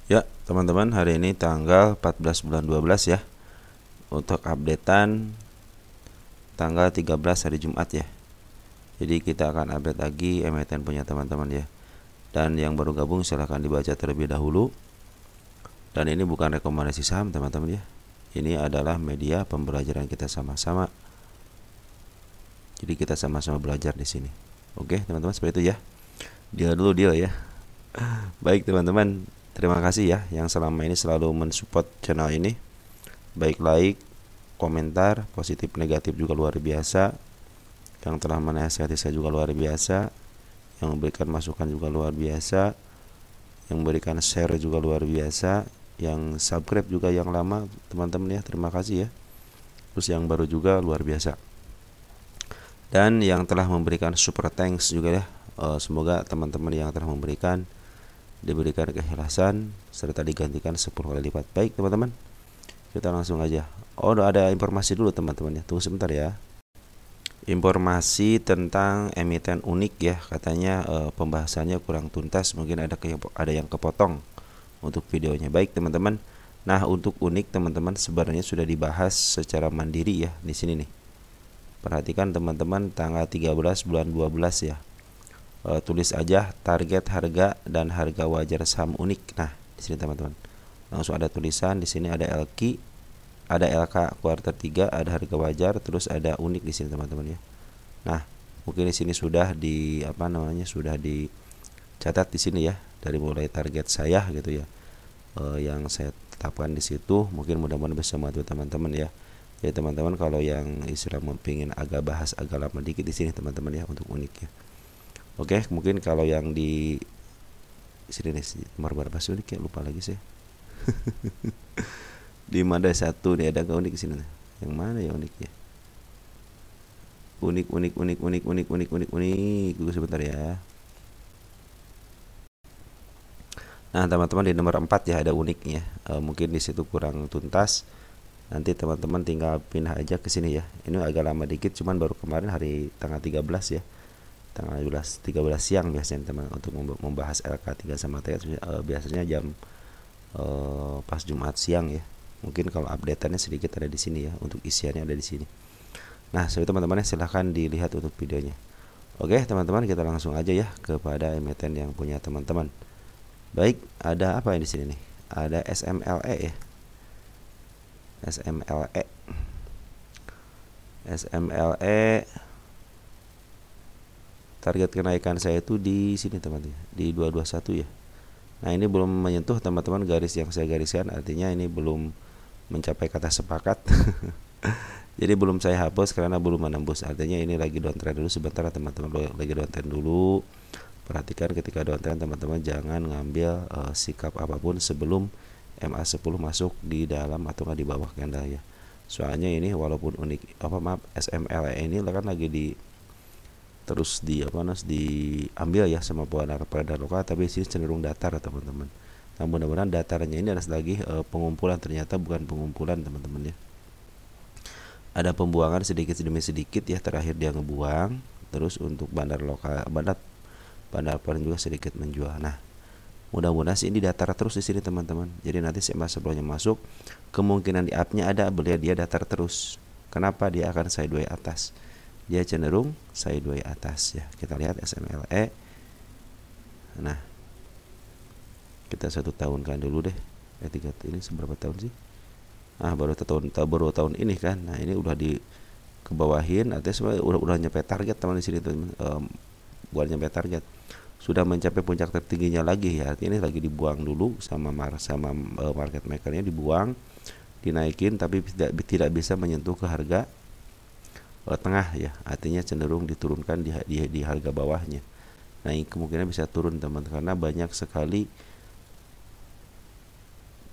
Ya, teman-teman, hari ini tanggal 14 bulan 12 ya. Untuk updatean tanggal 13 hari Jumat ya. Jadi kita akan update lagi emiten punya teman-teman ya. Dan yang baru gabung silahkan dibaca terlebih dahulu. Dan ini bukan rekomendasi saham teman-teman ya. Ini adalah media pembelajaran kita sama-sama. Jadi kita sama-sama belajar di sini. Oke, teman-teman, seperti itu ya. Deal dulu deal ya. Baik teman-teman, terima kasih ya yang selama ini selalu mensupport channel ini. Baik like, komentar, positif negatif juga luar biasa. Yang telah menasihati saya juga luar biasa. Yang memberikan masukan juga luar biasa. Yang memberikan share juga luar biasa. Yang subscribe juga yang lama teman-teman ya, terima kasih ya. Terus yang baru juga luar biasa. Dan yang telah memberikan super thanks juga ya. Semoga teman-teman yang telah memberikan diberikan keikhlasan serta digantikan 10 kali lipat. Baik teman-teman, kita langsung aja. Oh, ada informasi dulu teman-teman ya. Tunggu sebentar ya. Informasi tentang emiten unik ya. Katanya pembahasannya kurang tuntas, mungkin ada yang kepotong untuk videonya. Baik teman-teman. Nah, untuk unik teman-teman sebenarnya sudah dibahas secara mandiri ya di sini nih. Perhatikan teman-teman, tanggal 13 bulan 12 ya. Tulis aja target harga dan harga wajar saham unik. Nah, di sini teman-teman. Langsung ada tulisan, di sini ada LQ, ada LK kuartal 3, ada harga wajar, terus ada unik di sini teman-teman ya. Nah, mungkin di sini sudah sudah dicatat di sini ya, dari mulai target saya gitu ya. Yang saya tetapkan di situ, mungkin mudah-mudahan bisa membantu teman-teman ya. Ya teman-teman, kalau yang istilah pengen agak bahas agak lama dikit di sini teman-teman ya untuk unik ya. Oke, mungkin kalau yang di sini nih nomor berapa sih unik ya, lupa lagi sih. Di mana satu nih ada nggak unik di sini? Yang mana ya uniknya? Unik. Tunggu sebentar ya. Nah, teman-teman, di nomor 4 ya ada uniknya. Mungkin di situ kurang tuntas. Nanti teman-teman tinggal pindah aja ke sini ya. Ini agak lama dikit, cuman baru kemarin hari tanggal 13 ya. Tanggal 13 siang biasanya teman untuk membahas LK3 sama TS biasanya jam pas Jumat siang ya. Mungkin kalau updateannya sedikit ada di sini ya, untuk isiannya ada di sini. Nah, so teman-teman silahkan dilihat untuk videonya. Oke teman-teman, kita langsung aja ya kepada emiten yang punya teman-teman. Baik, ada apa yang di sini nih? Ada SMLE ya. SMLE target kenaikan saya itu di sini teman-teman, di 221 ya. Nah, ini belum menyentuh teman-teman garis yang saya gariskan, artinya ini belum mencapai kata sepakat. Jadi belum saya hapus karena belum menembus, artinya ini lagi downtrend dulu sebentar teman-teman, lagi downtrend dulu. Perhatikan ketika downtrend teman-teman jangan ngambil sikap apapun sebelum MA10 masuk di dalam atau nggak di bawah candle ya. Soalnya ini walaupun unik SMLE ini kan lagi terus diambil ya sama peredaran lokal, tapi sini cenderung datar teman-teman. Nah, mudah-mudahan datarnya ini adalah lagi pengumpulan, ternyata bukan pengumpulan teman-teman ya. Ada pembuangan sedikit demi sedikit ya, terakhir dia ngebuang, terus untuk bandar paling juga sedikit menjual. Nah, mudah-mudahan sih ini datar terus di sini teman-teman. Jadi nanti sebelumnya masuk, kemungkinan di up-nya ada, beliau dia datar terus. Kenapa? Dia akan sideways atas. Dia cenderung sideways atas ya. Kita lihat SMLE. Nah, kita 1 tahun kan dulu deh. Ini seberapa tahun sih? Baru tahun ini kan. Nah, ini udah di kebawahin, artinya udah nyampe target teman di sini teman. Bukan nyampe target, sudah mencapai puncak tertingginya lagi ya. Artinya ini lagi dibuang dulu sama market makernya, dibuang, dinaikin tapi tidak bisa menyentuh ke harga tengah ya, artinya cenderung diturunkan di harga bawahnya. Nah, ini kemungkinan bisa turun teman, karena banyak sekali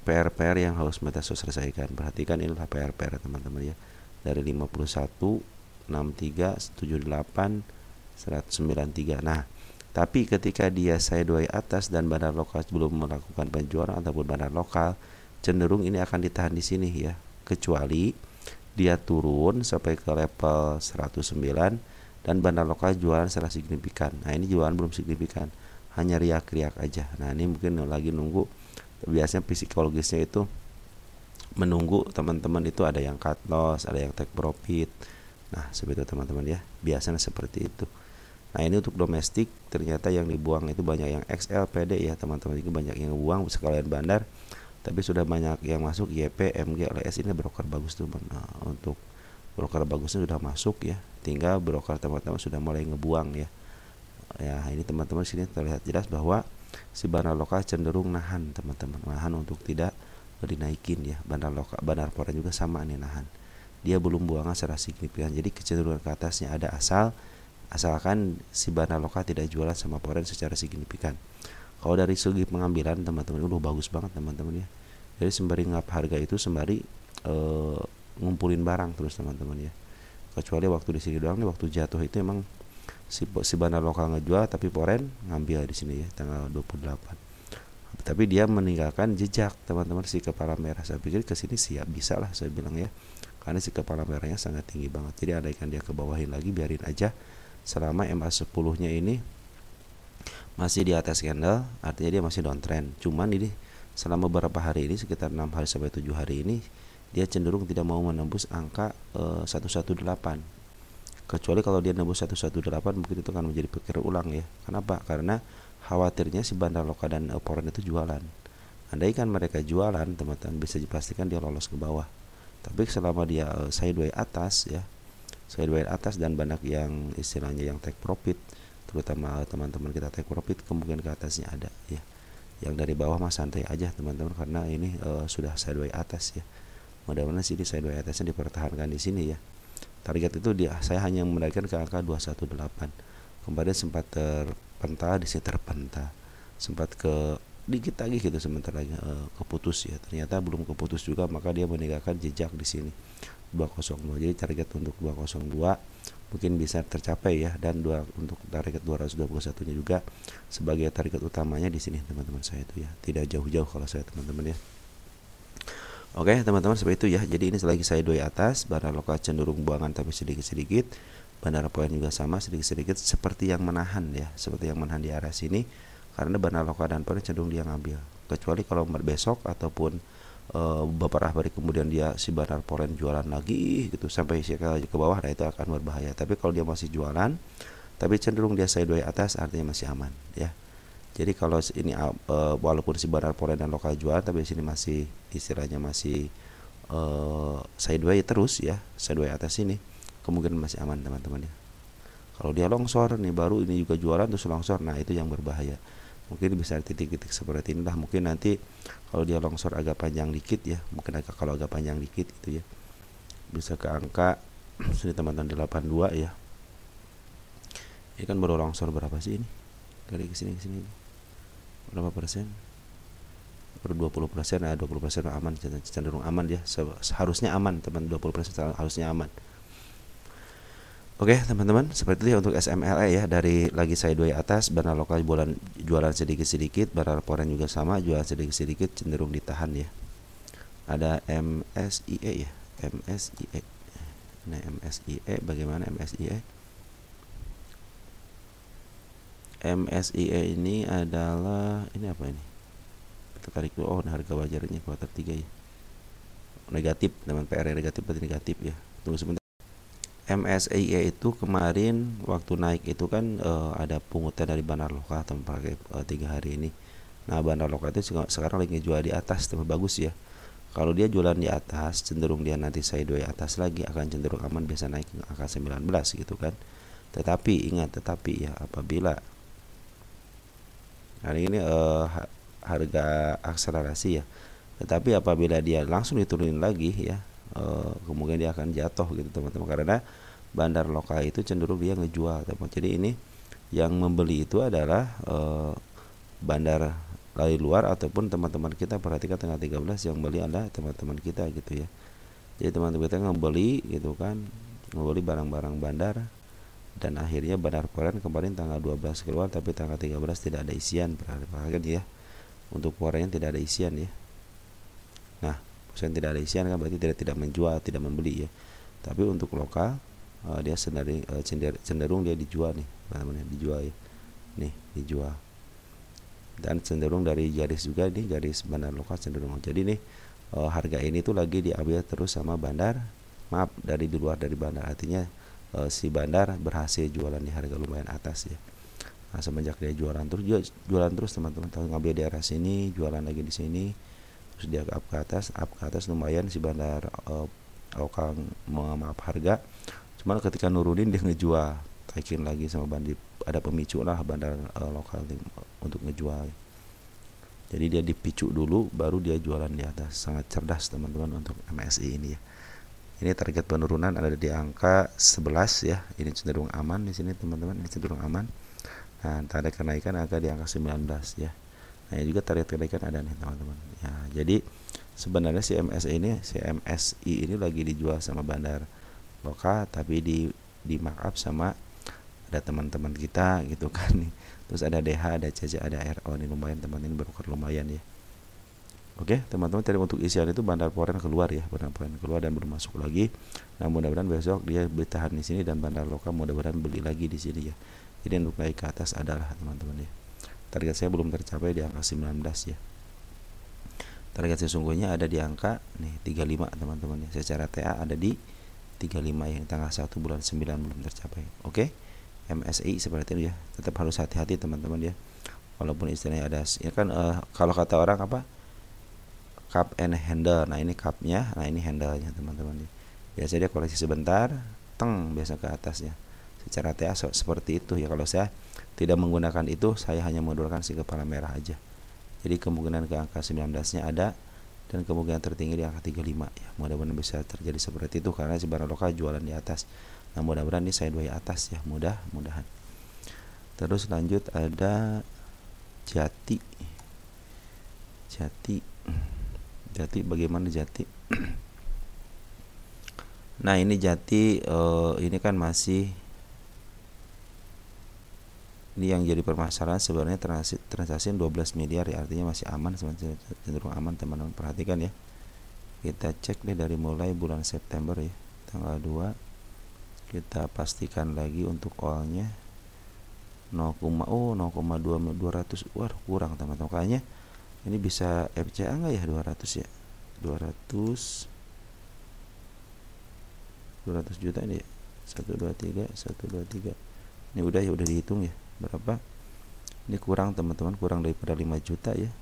PR yang harus Metaso selesaikan. Perhatikan inilah PR teman-teman ya, dari 51, 63, 78, 193. Nah, tapi ketika dia sideways atas dan bandar lokal belum melakukan penjualan ataupun bandar lokal, cenderung ini akan ditahan di sini ya, kecuali dia turun sampai ke level 109 dan bandar lokal jualan secara signifikan. Nah, ini jualan belum signifikan, hanya riak-riak aja. Nah, ini mungkin lagi nunggu biasanya psikologisnya itu menunggu teman-teman itu ada yang cut loss, ada yang take profit. Nah seperti itu teman-teman ya, biasanya seperti itu. Nah ini untuk domestik, ternyata yang dibuang itu banyak yang XL, PD ya teman-teman, ini banyak yang buang sekalian bandar, tapi sudah banyak yang masuk YP, MG, LS. Ini broker bagus tuh. Nah, untuk broker bagusnya sudah masuk ya, tinggal broker teman-teman sudah mulai ngebuang ya. Ya ini teman-teman sini terlihat jelas bahwa si bandar lokal cenderung nahan teman-teman, nahan untuk tidak dinaikin ya. Bandar foreign juga sama nih, nahan, dia belum buangan secara signifikan, jadi kecenderungan ke atasnya ada, asalkan si bandar lokal tidak jualan sama foreign secara signifikan. Kalau dari segi pengambilan teman-teman udah bagus banget teman-teman ya, jadi sembari ngap harga itu sembari ngumpulin barang terus teman-teman ya. Kecuali waktu di sini doang nih, waktu jatuh itu emang si bandar lokal ngejual tapi foreign ngambil di sini ya tanggal 28. Tapi dia meninggalkan jejak teman-teman, si kepala merah. Saya pikir ke sini siap bisa lah saya bilang ya, karena si kepala merahnya sangat tinggi banget. Jadi andaikan dia ke bawahin lagi, biarin aja selama MA10 nya ini masih di atas candle, artinya dia masih downtrend. Cuman ini selama beberapa hari ini, sekitar 6 hari sampai 7 hari ini, dia cenderung tidak mau menembus angka 118. Kecuali kalau dia nembus 118, mungkin itu akan menjadi pikir ulang ya. Kenapa? Karena khawatirnya si bandar lokal dan foreign itu jualan. Andaikan mereka jualan teman-teman, bisa dipastikan dia lolos ke bawah. Tapi selama dia sideways atas ya, sideways atas dan banyak yang istilahnya yang take profit, terutama teman-teman kita take profit, kemungkinan ke atasnya ada ya. Yang dari bawah mah santai aja teman-teman, karena ini sudah sideways atas ya. Mudah-mudahan sih di sideways atasnya dipertahankan di sini ya. Target itu saya hanya menargetkan ke angka 218. Kemarin sempat terpental, di sini terpental, sempat ke dikit lagi gitu, sebentar lagi keputus ya. Ternyata belum keputus juga, maka dia meninggalkan jejak di sini 202. Jadi target untuk 202 mungkin bisa tercapai ya, dan untuk target 221 nya juga sebagai target utamanya di sini teman-teman saya itu ya. Tidak jauh-jauh kalau saya teman-teman ya. Oke teman-teman, seperti itu ya. Jadi ini selagi saya doi atas, bandar lokal cenderung buangan tapi sedikit-sedikit, bandar poin juga sama sedikit-sedikit, seperti yang menahan ya, seperti yang menahan di arah sini, karena bandar lokal dan poin cenderung dia ngambil. Kecuali kalau besok ataupun beberapa hari kemudian dia si bandar poin jualan lagi gitu sampai ke bawah, nah itu akan berbahaya. Tapi kalau dia masih jualan tapi cenderung dia sideways atas, artinya masih aman ya. Jadi kalau ini walaupun si bandar foreign dan lokal jual, tapi di sini masih istilahnya masih sideways terus ya, sideways atas sini, kemungkinan masih aman teman-teman ya. Kalau dia longsor nih, baru ini juga jualan terus longsor, nah itu yang berbahaya. Mungkin bisa titik-titik seperti inilah. Mungkin nanti kalau dia longsor agak panjang dikit ya, mungkin kalau agak panjang dikit itu ya, bisa ke angka sini teman-teman 82 ya. Ini kan baru longsor berapa sih ini? Dari kesini berapa persen? Baru 20%. Nah 20% aman, cenderung aman ya, seharusnya aman teman, 20% harusnya aman. Oke teman-teman, seperti itu ya untuk SMLE ya. Dari lagi sideways atas, bandar lokal jualan sedikit-sedikit, bandar foreign juga sama, jualan sedikit-sedikit, cenderung ditahan ya. Ada MSIE ya, MSIE. Nah MSIE bagaimana MSIE? MSIE ini adalah, ini apa ini? Kita tarik dulu. Oh, nah harga wajarnya kuartal 3 ya. Negatif, teman, PR negatif berarti negatif ya. Tunggu sebentar. MSIE itu kemarin waktu naik itu kan ada pungutan dari bandar lokal teman, pakai 3 hari ini. Nah, bandar lokal itu sekarang lagi jual di atas, teman, bagus ya. Kalau dia jualan di atas, cenderung dia nanti sideways atas lagi, akan cenderung aman, bisa naik ke angka 19 gitu kan. Tetapi ingat, ya, apabila hari ini harga akselerasi ya, tetapi apabila dia langsung diturunin lagi ya, kemungkinan dia akan jatuh gitu teman-teman, karena bandar lokal itu cenderung dia ngejual teman. Jadi ini yang membeli itu adalah bandar dari luar ataupun teman-teman kita. Perhatikan tanggal 13 yang beli adalah teman-teman kita gitu ya. Jadi teman-teman kita ngebeli gitu kan, ngebeli barang-barang bandar, dan akhirnya bandar foreign kemarin tanggal 12 keluar, tapi tanggal 13 tidak ada isian. Perhatikan ya, untuk foreign tidak ada isian ya. Nah, pesan tidak ada isian kan berarti tidak menjual, tidak membeli ya. Tapi untuk lokal dia cenderung dia dijual nih, namanya dijual ya. Nih, dijual. dan cenderung dari garis juga nih, garis bandar lokal cenderung. Jadi nih harga ini tuh lagi diambil terus sama bandar, maaf, dari di luar dari bandar, artinya si bandar berhasil jualan di harga lumayan atas ya. Nah, semenjak dia jualan terus teman-teman, tahu ngambil di arah sini, jualan lagi di sini, terus dia up ke atas lumayan si bandar lokal maaf harga. Cuman ketika nurunin dia ngejual, taikin lagi sama bandit, ada pemicu lah bandar lokal untuk ngejual. Jadi dia dipicu dulu baru dia jualan di atas. Sangat cerdas teman-teman untuk MSI ini ya. Ini target penurunan ada di angka 11 ya. Ini cenderung aman di sini teman-teman, ini cenderung aman. Nah, target kenaikan agak di angka 19 ya. Nah, ini juga target kenaikan ada nih teman-teman. Ya, jadi sebenarnya si MSI ini lagi dijual sama bandar lokal, tapi di markup sama ada teman-teman kita gitu kan nih. Terus ada DH, ada CC, ada RO, ini lumayan teman-teman, ini broker lumayan ya. Oke teman-teman, tadi untuk isian itu bandar foreign keluar ya, bandar foreign keluar dan baru masuk lagi. Nah, mudah-mudahan besok dia bertahan di sini dan bandar lokal mudah-mudahan beli lagi di sini ya. Jadi untuk naik ke atas adalah teman-teman ya. Target saya belum tercapai di angka 19 ya. Target sesungguhnya ada di angka nih 35 teman-teman ya. Secara TA ada di 35 yang tanggal 1 bulan 9 belum tercapai. Oke. MSI seperti itu ya. Tetap harus hati-hati teman-teman ya. Walaupun istilahnya ada ya kan kalau kata orang apa? Cup and handle. Nah, ini cupnya, nah ini handle-nya teman-teman ya. Biasanya dia koreksi sebentar, biasa ke atas ya. Secara TA seperti itu ya. Kalau saya tidak menggunakan itu, saya hanya menggunakan si kepala merah aja. Jadi kemungkinan ke angka 19-nya ada dan kemungkinan tertinggi di angka 35 ya. Mudah-mudahan bisa terjadi seperti itu karena si barang lokal jualan di atas. Nah, mudah-mudahan ini sideways atas ya, mudah-mudahan. Terus lanjut ada Jati. Jati bagaimana Jati? Nah, ini Jati ini kan masih, ini yang jadi permasalahan sebenarnya transaksi 12 miliar ya, artinya masih aman, cenderung aman teman-teman. Perhatikan ya. Kita cek deh dari mulai bulan September ya, tanggal 2. Kita pastikan lagi untuk all-nya 0,200. Wah, kurang teman-teman. Kayaknya ini bisa FCA enggak ya 200 ya? 200 juta ini ya. 123. Ini udah ya, udah dihitung ya. Berapa? Ini kurang teman-teman, kurang daripada 5 juta ya.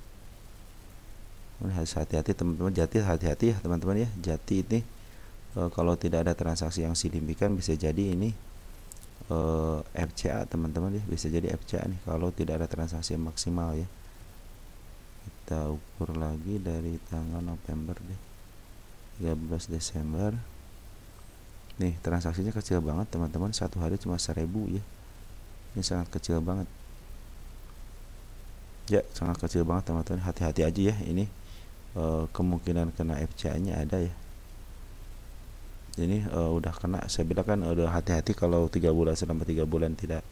Harus hati-hati teman-teman. Jati hati-hati ya teman-teman ya. Jati ini kalau tidak ada transaksi yang signifikan bisa jadi ini FCA teman-teman ya, bisa jadi FCA nih kalau tidak ada transaksi yang maksimal ya. Kita ukur lagi dari tanggal November deh, 13 Desember. Nih transaksinya kecil banget teman-teman, satu hari cuma 1000 ya. Ini sangat kecil banget ya, sangat kecil banget teman-teman. Hati-hati aja ya, ini kemungkinan kena FCA nya ada ya. Ini udah kena, saya bilang kan udah hati-hati kalau 3 bulan, selama 3 bulan tidak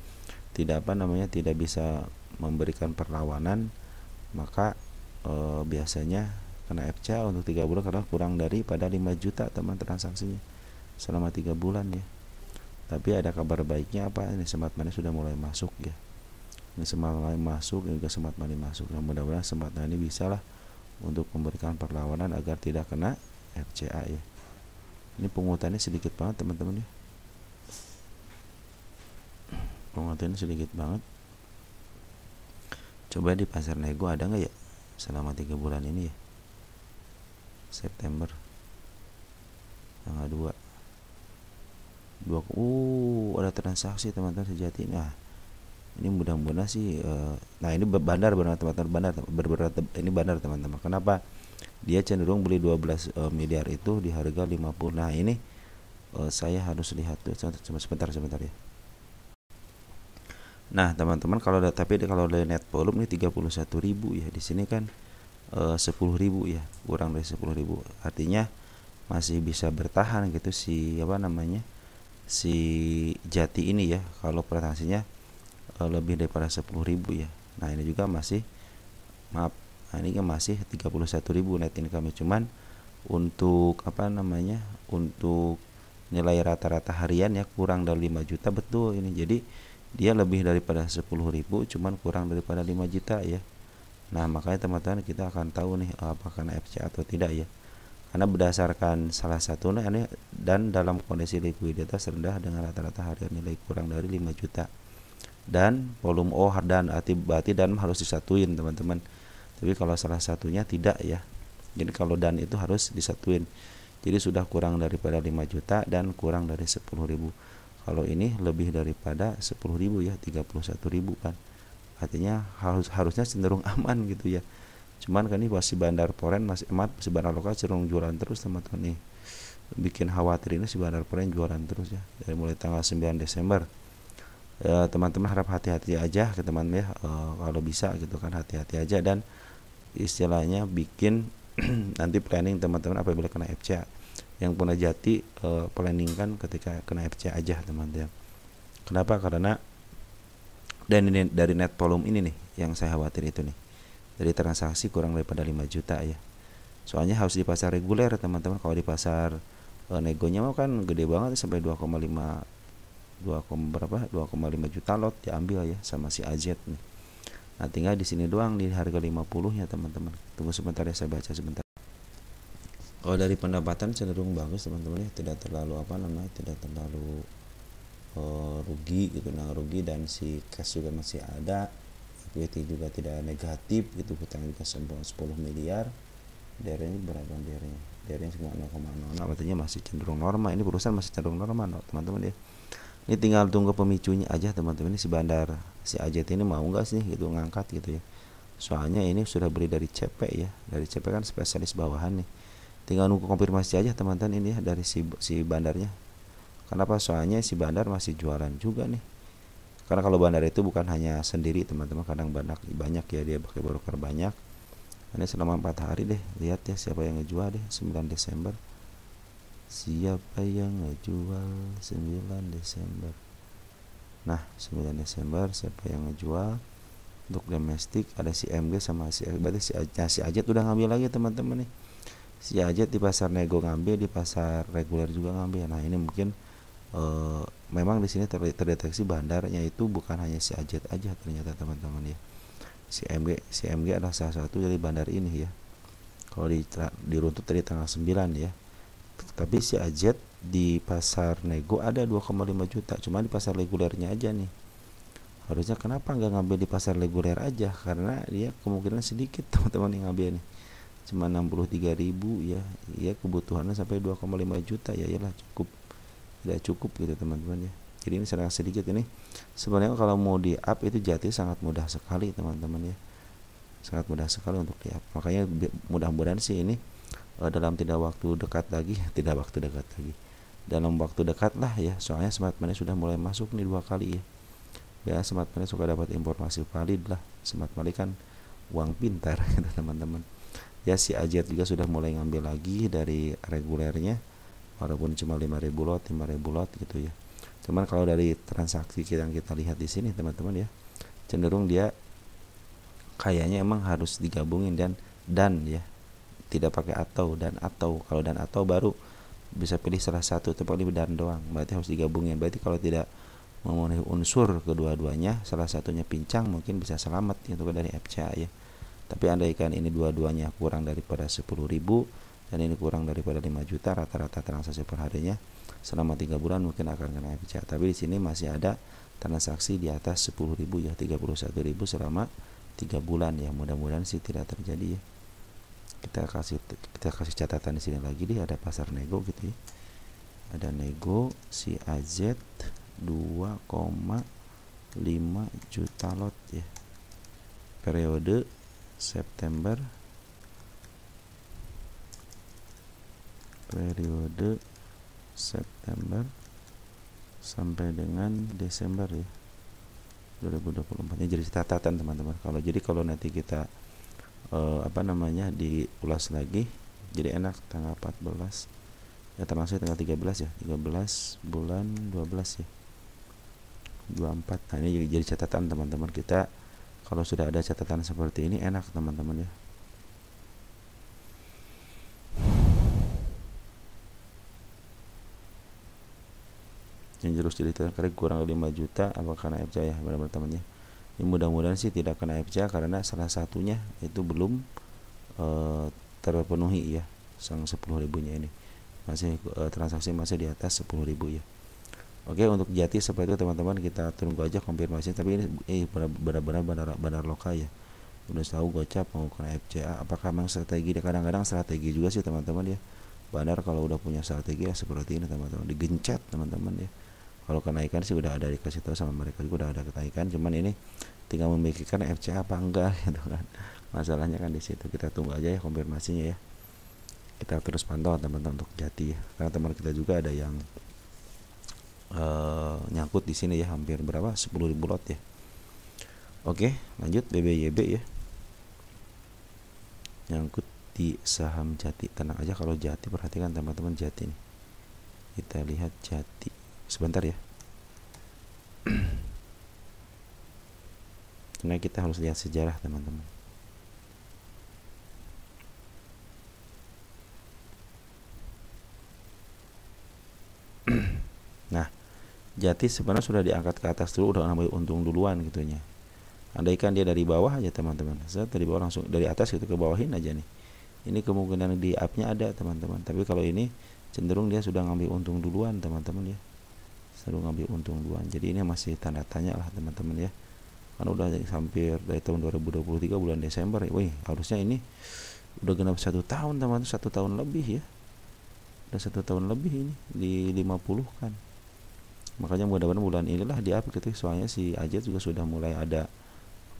apa namanya, tidak bisa memberikan perlawanan, maka biasanya kena FCA untuk 3 bulan karena kurang daripada 5 juta teman transaksinya selama 3 bulan ya. Tapi ada kabar baiknya apa, ini smart money sudah mulai masuk ya. Ini smart money masuk, juga smart money masuk. Nah, mudah-mudahan smart money bisa lah untuk memberikan perlawanan agar tidak kena FCA ya. Ini pungutannya sedikit banget teman-teman ya. Pungutannya sedikit banget. Coba di pasar nego ada nggak ya selama 3 bulan ini ya. September tanggal 2 ada transaksi teman-teman sejati. Nah, ini mudah-mudahan sih nah ini bandar teman-teman, ini bandar teman-teman. Kenapa? Dia cenderung beli 12 miliar itu di harga 50. Nah, ini saya harus lihat tuh sebentar ya. Nah, teman-teman kalau dari net volume ini 31.000 ya. Di sini kan 10.000 ya, kurang dari 10.000. Artinya masih bisa bertahan gitu si si Jati ini ya, kalau transaksinya lebih daripada 10.000 ya. Nah, ini juga masih nah, ini kan masih 31.000 net income, cuman untuk untuk nilai rata-rata harian ya kurang dari 5 juta betul ini. Jadi dia lebih daripada 10.000 cuman kurang daripada 5 juta ya. Nah, makanya teman-teman kita akan tahu nih apakah kena FCA atau tidak ya. Karena berdasarkan salah satu dan dalam kondisi likuiditas rendah dengan rata-rata harian nilai kurang dari 5 juta. Dan volume O dan berarti dan harus disatuin teman-teman. Tapi kalau salah satunya tidak ya. Jadi kalau dan itu harus disatuin. Jadi sudah kurang daripada 5 juta dan kurang dari 10.000. Kalau ini lebih daripada 10.000 ya, 31.000 kan. Artinya harusnya cenderung aman gitu ya. Cuman kan ini masih bandar Poren masih si bandar lokal cenderung jualan terus teman-teman nih. Bikin khawatir ini si bandar Poren jualan terus ya. Dari mulai tanggal 9 Desember. Teman-teman harap hati-hati aja ke teman-teman ya. Kalau bisa gitu kan hati-hati aja dan istilahnya bikin nanti planning teman-teman apabila kena FCA. Yang punya Jati planning kan ketika kena FCA aja teman-teman. Kenapa? Karena dan ini dari net volume ini nih yang saya khawatir itu nih. Dari transaksi kurang daripada 5 juta ya. Soalnya harus di pasar reguler teman-teman. Kalau di pasar negonya mau kan gede banget sampai 2,5 juta lot diambil ya sama si AZ nih. Nah, tinggal di sini doang di harga 50 ya teman-teman. Tunggu sebentar ya, saya baca sebentar. Kalau dari pendapatan cenderung bagus teman-teman ya, tidak terlalu tidak terlalu rugi gitu. Nah, rugi dan si cash juga masih ada. Equity juga tidak negatif gitu, hutang juga 10 miliar. DR-nya berapa DR-nya? DR-nya cuma 0,00, artinya masih cenderung normal. Ini perusahaan masih cenderung normal teman-teman ya. Ini tinggal tunggu pemicunya aja teman-teman. Ini si bandar si AJT ini mau nggak sih gitu ngangkat gitu ya. Soalnya ini sudah beli dari CP ya. Dari CP kan spesialis bawahan nih. Tinggal nunggu konfirmasi aja teman-teman ini ya dari si bandarnya. Kenapa? Soalnya si bandar masih jualan juga nih. Karena kalau bandar itu bukan hanya sendiri teman-teman, kadang banyak ya, dia pakai broker banyak. Ini selama 4 hari deh, lihat ya siapa yang ngejual deh 9 Desember. Siapa yang ngejual 9 Desember? Nah, 9 Desember siapa yang ngejual? Untuk domestik ada si MG sama si berarti si Ajet udah ngambil lagi teman-teman nih. Si Ajet di pasar nego ngambil, di pasar reguler juga ngambil. Nah, ini mungkin memang di sini terdeteksi bandarnya itu bukan hanya si Ajet aja ternyata teman-teman ya. Si MG adalah salah satu dari bandar ini ya. Kalau diruntut dari tanggal 9 ya. Tapi si AZ di pasar nego ada 2,5 juta, cuma di pasar regulernya aja nih. Harusnya kenapa nggak ngambil di pasar reguler aja? Karena dia kemungkinan sedikit teman-teman yang ngambil nih, cuma 63.000 ya. Ya kebutuhannya sampai 2,5 juta ya, iyalah cukup, tidak cukup gitu teman-teman ya. Jadi ini sangat sedikit ini. Sebenarnya kalau mau di up itu Jati sangat mudah sekali teman-teman ya, sangat mudah sekali untuk di up. Makanya mudah-mudahan sih ini dalam dalam waktu dekat lagi dalam waktu dekat lah ya, soalnya Smart Money sudah mulai masuk nih 2 kali ya. Smart Money suka dapat informasi valid lah. Smart Money kan uang pintar gitu teman-teman ya. Si Ajet juga sudah mulai ngambil lagi dari regulernya, walaupun cuma 5.000 lot gitu ya. Cuman kalau dari transaksi yang kita lihat di sini teman-teman ya, cenderung dia kayaknya emang harus digabungin dan ya, tidak pakai atau kalau dan atau baru bisa pilih salah satu, tapi dan doang berarti harus digabungin. Berarti kalau tidak memenuhi unsur kedua-duanya, salah satunya pincang, mungkin bisa selamat itu dari FCA ya. Tapi andaikan ini dua-duanya kurang daripada 10.000 dan ini kurang daripada 5 juta rata-rata transaksi per harinya selama 3 bulan, mungkin akan kena FCA. Tapi di sini masih ada transaksi di atas 10.000 ya, 31.000 selama 3 bulan ya. Mudah-mudahan sih tidak terjadi ya. Kita kasih catatan di sini lagi deh, ada pasar nego gitu ya. Ada nego si AZ 2,5 juta lot ya. Periode September sampai dengan Desember ya 2024. Ini jadi catatan teman-teman. Kalau nanti kita diulas lagi jadi enak. Tanggal 14 ya, termasuk tanggal 13 ya, 13 bulan 12 ya 24. Nah, ini jadi catatan teman-teman. Kita kalau sudah ada catatan seperti ini enak teman-teman ya. Yang jelas jadi karena kurang 5 juta apa karena FCA ya benar-benar teman ya. Ini mudah-mudahan sih tidak kena FCA karena salah satunya itu belum terpenuhi ya, sang 10.000-nya ini masih transaksi masih di atas 10.000 ya. Oke, untuk Jati seperti itu teman-teman, kita tunggu aja konfirmasi. Tapi ini benar-benar bandar lokal ya. Udah tahu gocap mau kena FCA, apakah memang strategi? Kadang-kadang strategi juga sih teman-teman ya. Bandar kalau udah punya strategi ya seperti ini teman-teman, digencet teman-teman ya. Kalau kenaikan sih udah ada dikasih tahu sama mereka juga, udah ada kenaikan, cuman ini tinggal memikirkan FCA apa enggak gitu kan. Masalahnya kan di situ. Kita tunggu aja ya konfirmasinya ya. Kita terus pantau teman-teman untuk Jati ya. Karena teman kita juga ada yang nyangkut di sini ya, hampir berapa 10.000 lot ya. Oke, lanjut BBYB ya. Nyangkut di saham Jati. Tenang aja kalau Jati, perhatikan teman-teman Jati nih. Kita lihat Jati. Sebentar ya. Karena kita harus lihat sejarah teman-teman. Nah, Jati sebenarnya sudah diangkat ke atas dulu, udah ngambil untung duluan gitunya. Andaikan dia dari bawah aja teman-teman, dari bawah langsung dari atas gitu ke bawahin aja nih. Ini kemungkinan di up-nya ada teman-teman. Tapi kalau ini cenderung dia sudah ngambil untung duluan teman-teman ya. Selalu ngambil untung duluan. Jadi ini masih tanda tanya lah teman-teman ya. Kan udah hampir dari tahun 2023 bulan Desember. Wih, harusnya ini udah genap 1 tahun teman-teman, 1 tahun lebih ya. Udah 1 tahun lebih ini di 50 kan. Makanya mudah-mudahan bulan inilah di up gitu. Soalnya si Ajat juga sudah mulai ada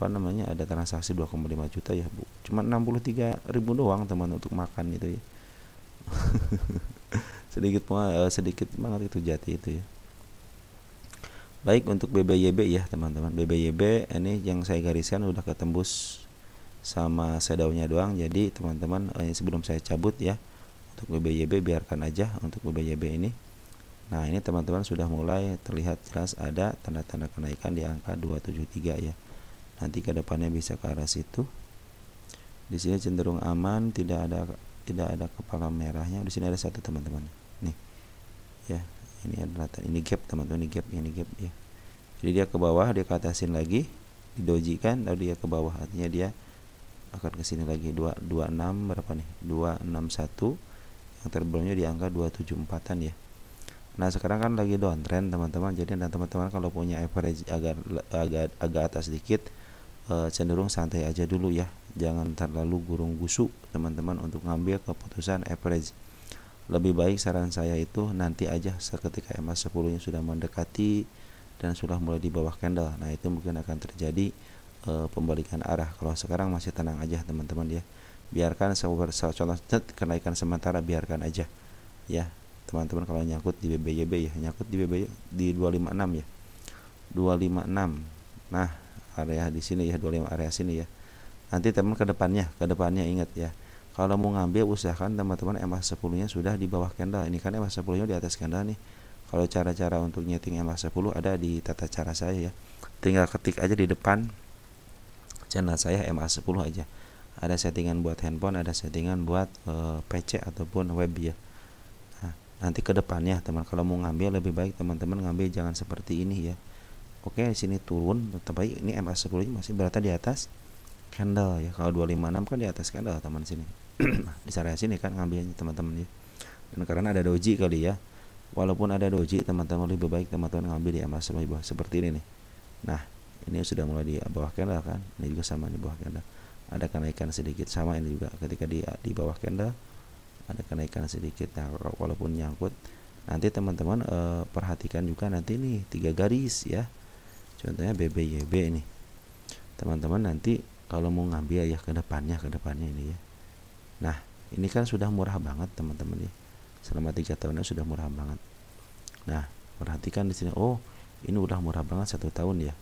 ada transaksi 2,5 juta ya Bu. Cuma 63.000 doang teman untuk makan itu ya. sedikit banget itu Jati itu ya. Baik, untuk BBYB ya teman-teman. BBYB ini yang saya gariskan udah ketembus sama shadownya doang. Jadi teman-teman sebelum saya cabut ya, untuk BBYB biarkan aja untuk BBYB ini. Nah ini teman-teman sudah mulai terlihat jelas ada tanda-tanda kenaikan di angka 273 ya. Nanti ke depannya bisa ke arah situ. Di sini cenderung aman, tidak ada kepala merahnya. Di sini ada satu teman-teman. Nih. Ya, ini adalah ini gap teman-teman, ini gap ya. Jadi dia ke bawah, dia ke atasin lagi, didojikan, lalu dia ke bawah. Artinya dia akan ke sini lagi 226 berapa nih? 261. Yang terbelumnya di angka 274-an ya. Nah, sekarang kan lagi downtrend teman-teman. Jadi teman-teman kalau punya average agak atas sedikit, cenderung santai aja dulu ya, jangan terlalu gurung gusuk teman-teman untuk ngambil keputusan average. Lebih baik saran saya itu nanti aja seketika MA10 nya sudah mendekati dan sudah mulai di bawah candle. Nah itu mungkin akan terjadi pembalikan arah. Kalau sekarang masih tenang aja teman-teman ya, biarkan contoh kenaikan sementara, biarkan aja ya teman-teman. Kalau nyangkut di BBYB ya, nyangkut di BBY di 256 ya, 256. Nah area di sini ya, 25 area sini ya. Nanti teman kedepannya ingat ya, kalau mau ngambil usahakan teman-teman MA10 nya sudah di bawah candle. Ini kan MA10 nya di atas candle nih. Kalau cara-cara untuk nyeting MA10 ada di tata cara saya ya, tinggal ketik aja di depan channel saya MA10 aja. Ada settingan buat handphone, ada settingan buat PC ataupun web ya. Nah, nanti kedepannya teman kalau mau ngambil lebih baik teman-teman ngambil jangan seperti ini ya. Oke, di sini turun, tapi ini MA10 masih berada di atas candle ya. Kalau 256 kan di atas candle teman sini. Di area sini kan ngambilnya teman-teman ya. Dan karena ada doji kali ya. Walaupun ada doji teman-teman lebih baik teman-teman ngambil di MA10 seperti ini nih. Nah, ini sudah mulai di bawah candle kan. Ini juga sama di bawah candle. Ada kenaikan sedikit, sama ini juga ketika di bawah candle ada kenaikan sedikit. Nah, walaupun nyangkut, nanti teman-teman perhatikan juga nanti nih 3 garis ya. Contohnya BBYB ini teman-teman, nanti kalau mau ngambil ya ke depannya ini ya. Nah ini kan sudah murah banget teman-teman ya, selama 3 tahunnya sudah murah banget. Nah perhatikan di sini, oh ini udah murah banget 1 tahun ya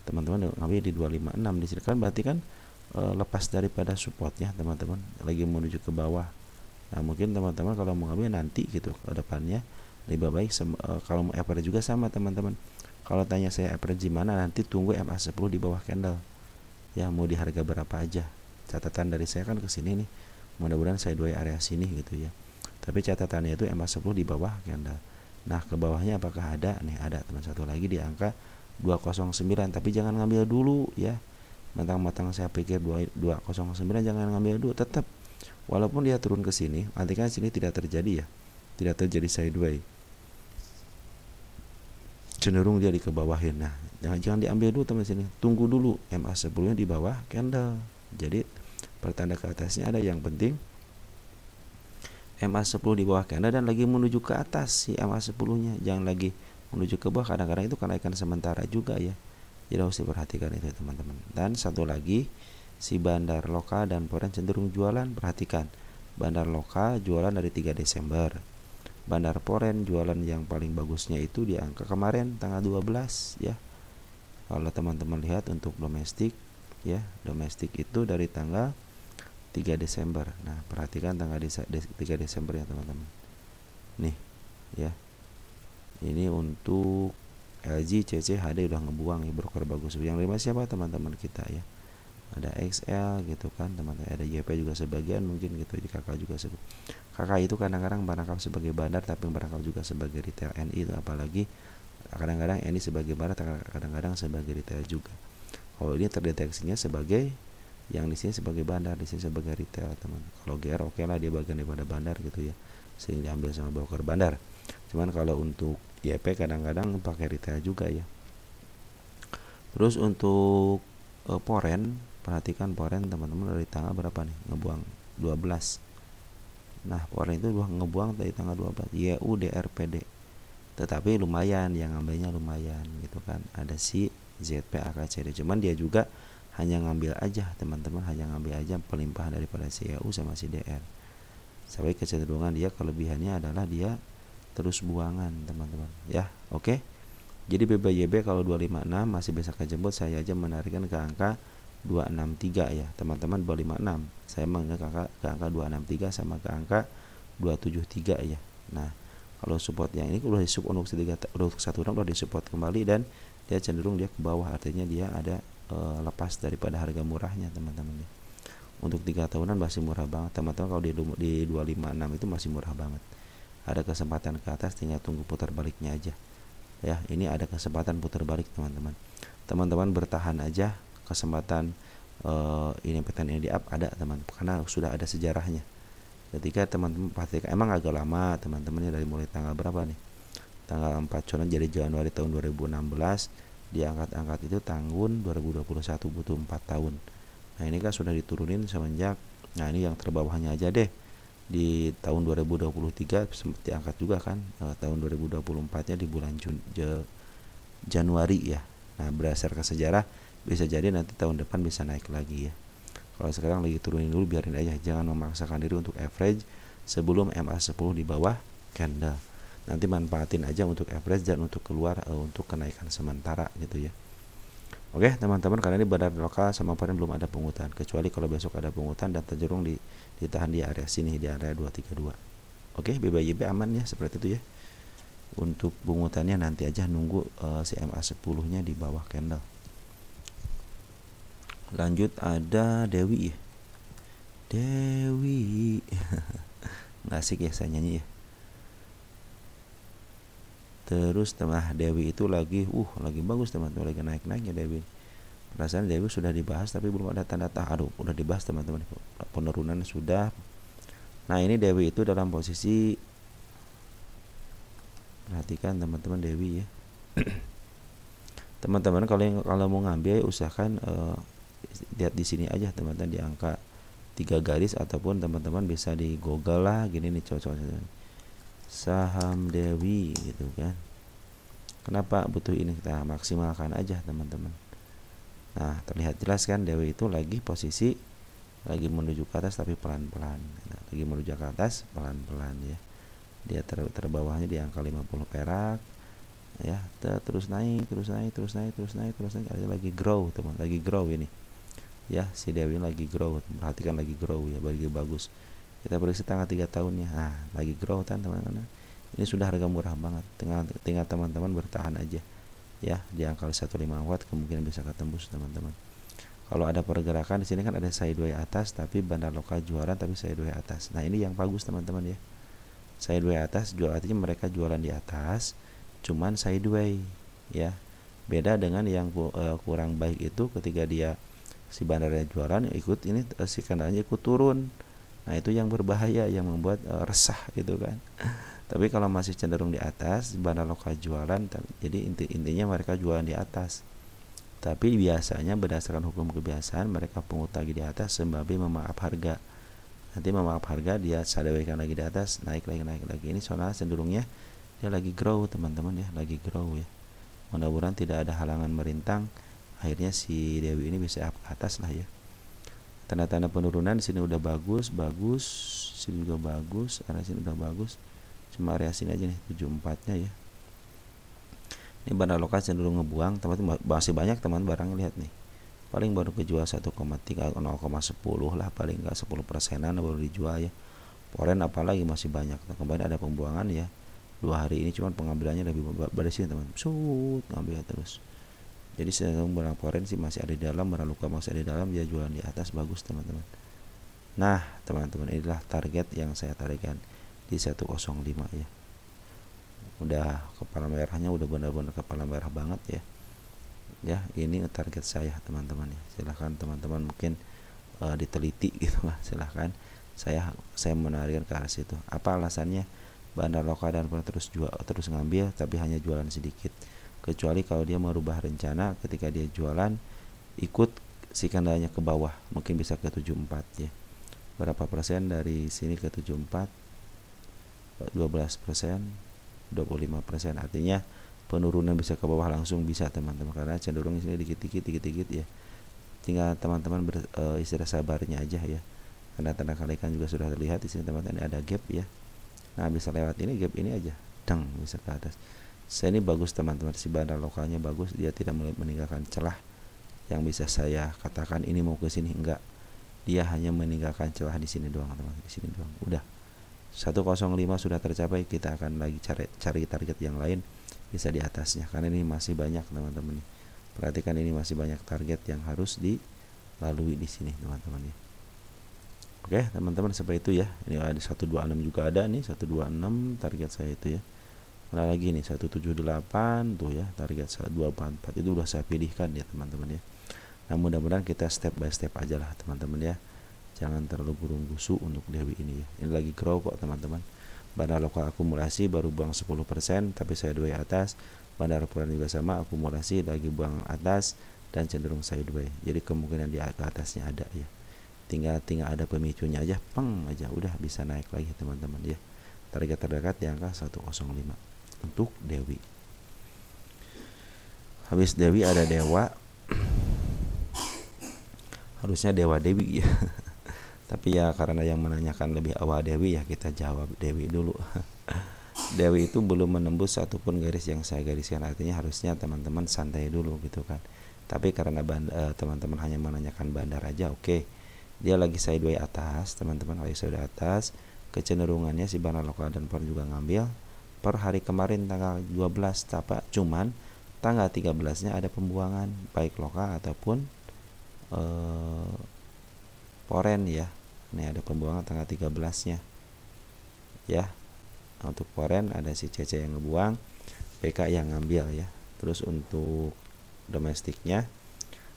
teman-teman, ngambil di 256 di sini kan, berarti kan lepas daripada supportnya teman-teman, lagi menuju ke bawah. Nah mungkin teman-teman kalau mau ngambil nanti gitu ke depannya lebih baik kalau mau average juga sama teman-teman. Kalau tanya saya average gimana, nanti tunggu MA10 di bawah candle ya, mau di harga berapa aja. Catatan dari saya kan ke sini nih, mudah-mudahan saya dua area sini gitu ya. Tapi catatannya itu MA10 di bawah candle. Nah ke bawahnya apakah ada nih, ada teman, satu lagi di angka 209, tapi jangan ngambil dulu ya. Mentang-mentang saya pikir 209 jangan ngambil dulu, tetap walaupun dia turun ke sini, artinya sini tidak terjadi ya. Tidak terjadi sideways. Cenderung dia di kebawahin. Nah, jangan diambil dulu teman sini. Tunggu dulu MA10-nya di bawah candle. Jadi pertanda ke atasnya ada, yang penting MA10 di bawah candle dan lagi menuju ke atas si MA10-nya. Jangan lagi menuju ke bawah, kadang-kadang itu kenaikan sementara juga ya. Jadi harus diperhatikan itu teman-teman. Dan satu lagi, si bandar lokal dan foreign cenderung jualan. Perhatikan, bandar lokal jualan dari 3 Desember. Bandar foreign jualan yang paling bagusnya itu di angka kemarin tanggal 12 ya. Kalau teman-teman lihat untuk domestik ya, domestik itu dari tanggal 3 Desember. Nah, perhatikan tanggal 3 Desember ya teman-teman. Nih ya. Ini untuk LG, CC, HD udah ngebuang ya, broker bagus. Yang 5 siapa teman-teman kita ya? Ada XL gitu kan teman-teman, ada YP juga sebagian mungkin gitu. Di kakak juga kakak itu kadang-kadang barangkali sebagai bandar, tapi barangkali juga sebagai retail. NI itu apalagi kadang-kadang NI sebagai bandar, kadang-kadang sebagai retail juga. Kalau ini terdeteksinya sebagai yang di sini sebagai bandar, di sini sebagai retail teman. Kalau GR oke lah, dia bagian daripada bandar gitu ya, sehingga diambil sama broker bandar. Cuman kalau untuk YP kadang-kadang pakai retail juga ya. Terus untuk foreign, perhatikan foreign teman-teman dari tanggal berapa nih ngebuang 12. Nah, foreign itu ngebuang dari tanggal 12 YU DRPD. Tetapi lumayan, yang ngambilnya lumayan gitu kan. Ada si ZP AKCD. Cuman dia juga hanya ngambil aja teman-teman, hanya ngambil aja pelimpahan daripada si YU sama si DR. Sampai kecenderungan dia, kelebihannya adalah dia terus buangan teman-teman ya. Oke. Jadi BBYB kalau 256 masih bisa kejemput, saya aja menarikkan ke angka 263 ya teman-teman. 256 saya mengenai ke angka 263 sama ke angka 273 ya. Nah, kalau support yang ini udah disupport untuk 16 udah disupport kembali dan dia cenderung dia ke bawah, artinya dia ada lepas daripada harga murahnya teman-teman ya. Untuk 3 tahunan masih murah banget teman-teman. Kalau di 256 itu masih murah banget. Ada kesempatan ke atas, tinggal tunggu putar baliknya aja ya. Ini ada kesempatan putar balik teman-teman. Teman-teman bertahan aja, kesempatan ini peten ini di up ada teman, karena sudah ada sejarahnya. Ketika teman-teman perhatikan, emang agak lama teman-teman ya, dari mulai tanggal berapa nih, tanggal 4 Juni jadi Januari tahun 2016 diangkat-angkat itu tahun 2021, butuh 4 tahun. Nah, ini kan sudah diturunin semenjak, nah ini yang terbawahnya aja deh, di tahun 2023 sempat diangkat juga kan, tahun 2024 nya di bulan Januari ya. Nah, berdasarkan sejarah bisa jadi nanti tahun depan bisa naik lagi ya. Kalau sekarang lagi turunin dulu, biarin aja, jangan memaksakan diri untuk average sebelum MA10 di bawah candle. Nanti manfaatin aja untuk average dan untuk keluar untuk kenaikan sementara gitu ya. Oke teman-teman, karena ini bandar lokal sama foreign belum ada pungutan, kecuali kalau besok ada pungutan dan terjerung ditahan di area sini, di area 232. Oke, BBYB aman ya, seperti itu ya. Untuk pungutannya nanti aja nunggu si MA10 nya di bawah candle. Lanjut ada Dewi ya. Dewi nggak asik ya saya nyanyi ya. Terus Dewi itu lagi bagus teman-teman, lagi naik-naiknya Dewi. Perasaan Dewi sudah dibahas tapi belum ada tanda aduh, udah dibahas teman-teman, penurunan sudah. Nah, ini Dewi itu dalam posisi, perhatikan teman-teman Dewi ya. Teman-teman kalau mau ngambil usahakan lihat di sini aja teman-teman, di angka 3 garis, ataupun teman-teman bisa di Google lah gini nih, cocok saham Dewi gitu kan. Kenapa butuh ini, kita maksimalkan aja teman-teman. Nah, terlihat jelas kan Dewi itu lagi posisi lagi menuju ke atas tapi pelan-pelan. Nah, lagi menuju ke atas pelan-pelan ya. Dia terbawahnya di angka 50 perak ya, terus naik. Ada lagi grow teman, lagi grow ini ya, si Dewi lagi grow. Perhatikan lagi grow ya, bagi bagus. Kita prediksi tanggal 3 tahunnya. Nah, lagi grow kan teman-teman. Ini sudah harga murah banget. Tinggal teman-teman bertahan aja ya, di angka 154 kemungkinan bisa ketembus teman-teman. Kalau ada pergerakan di sini kan ada sideways atas, tapi bandar lokal jualan tapi sideways atas. Nah, ini yang bagus teman-teman ya. Sideways atas artinya mereka jualan di atas, cuman sideways ya. Beda dengan yang kurang baik itu ketika dia si bandarnya jualan ikut ini si kandangnya ikut turun. Nah itu yang berbahaya, yang membuat resah gitu kan. Tapi kalau masih cenderung di atas, bandar lokal jualan, jadi intinya mereka jualan di atas. Tapi biasanya berdasarkan hukum kebiasaan mereka pungut lagi di atas sembari memaaf harga. Nanti memaaf harga dia sadawaikan lagi di atas, naik lagi. Ini soalnya cenderungnya dia lagi grow teman-teman ya, lagi grow ya. Mudah-mudahan tidak ada halangan merintang, akhirnya si Dewi ini bisa up ke atas lah ya. Tanda-tanda penurunan di sini udah bagus, sini juga bagus, area sini udah bagus. Cuma area sini aja nih 74-nya ya. Ini bandar lokal cenderung ngebuang, teman-teman masih banyak teman barang, lihat nih. Paling baru kejual 1,3 0,10 lah, paling enggak 10%-an baru dijual ya. Poren apalagi masih banyak. Nah, kemarin ada pembuangan ya. 2 hari ini cuman pengambilannya lebih beresin teman. Ngambil terus. Jadi sedang barang poren sih masih ada di dalam, barang luka masih ada di dalam, dia jualan di atas bagus teman-teman. Nah, teman-teman inilah target yang saya tarikan di 105 ya. Udah kepala merahnya udah benar-benar kepala merah banget ya. Ya, ini target saya teman-teman ya. Silahkan teman-teman mungkin diteliti gitu lah, silahkan. Saya menarikkan ke arah situ. Apa alasannya? Bandar lokal dan terus ngambil tapi hanya jualan sedikit. Kecuali kalau dia merubah rencana ketika dia jualan ikut si kandangnya ke bawah, mungkin bisa ke 74 ya. Berapa persen dari sini ke 74? 12%, 25%. Artinya penurunan bisa ke bawah langsung bisa teman-teman, karena cenderung sini dikit-dikit ya. Tinggal teman-teman istirahat sabarnya aja ya. Karena tanda kalikan juga sudah terlihat di sini teman-teman, ada gap ya. Nah, bisa lewat ini gap ini aja, bisa ke atas. Saya ini bagus teman-teman, si bandar lokalnya bagus, dia tidak meninggalkan celah yang bisa saya katakan ini mau ke sini, enggak. Dia hanya meninggalkan celah di sini doang teman-teman, di sini doang. Udah. 105 sudah tercapai, kita akan lagi cari target yang lain bisa di atasnya, karena ini masih banyak teman-teman. Perhatikan ini masih banyak target yang harus dilalui di sini teman-teman ya. Oke teman-teman, seperti itu ya. Ini ada 126 juga ada nih, 126 target saya itu ya. Mana lagi nih 178 tuh ya, target 244 itu udah saya pilihkan ya teman-teman ya. Nah mudah-mudahan kita step by step aja lah teman-teman ya. Jangan terlalu burung-busu untuk Dewi ini ya. Ini lagi grow kok teman-teman. Bandar lokal akumulasi baru buang 10%, tapi saya dua atas. Bandar poren juga sama, akumulasi lagi buang atas dan cenderung saya dua. Jadi kemungkinan di atasnya ada ya. Tinggal ada pemicunya aja, aja udah bisa naik lagi teman-teman ya. Target terdekat di angka 105 untuk Dewi. Habis Dewi ada Dewa. Harusnya Dewa Dewi ya. Tapi ya karena yang menanyakan lebih awal Dewi ya, kita jawab Dewi dulu. Dewi itu belum menembus satupun garis yang saya gariskan, artinya harusnya teman-teman santai dulu gitu kan. Tapi karena teman-teman hanya menanyakan bandar aja, oke. Dia lagi sideways atas teman-teman, lagi sideways atas. Kecenderungannya si bandar lokal dan poren juga ngambil. Per hari kemarin tanggal 12 tapak, cuman tanggal 13-nya ada pembuangan baik lokal ataupun poren ya. Ini ada pembuangan tanggal 13-nya ya. Untuk poren ada si CC yang ngebuang, PK yang ngambil ya. Terus untuk domestiknya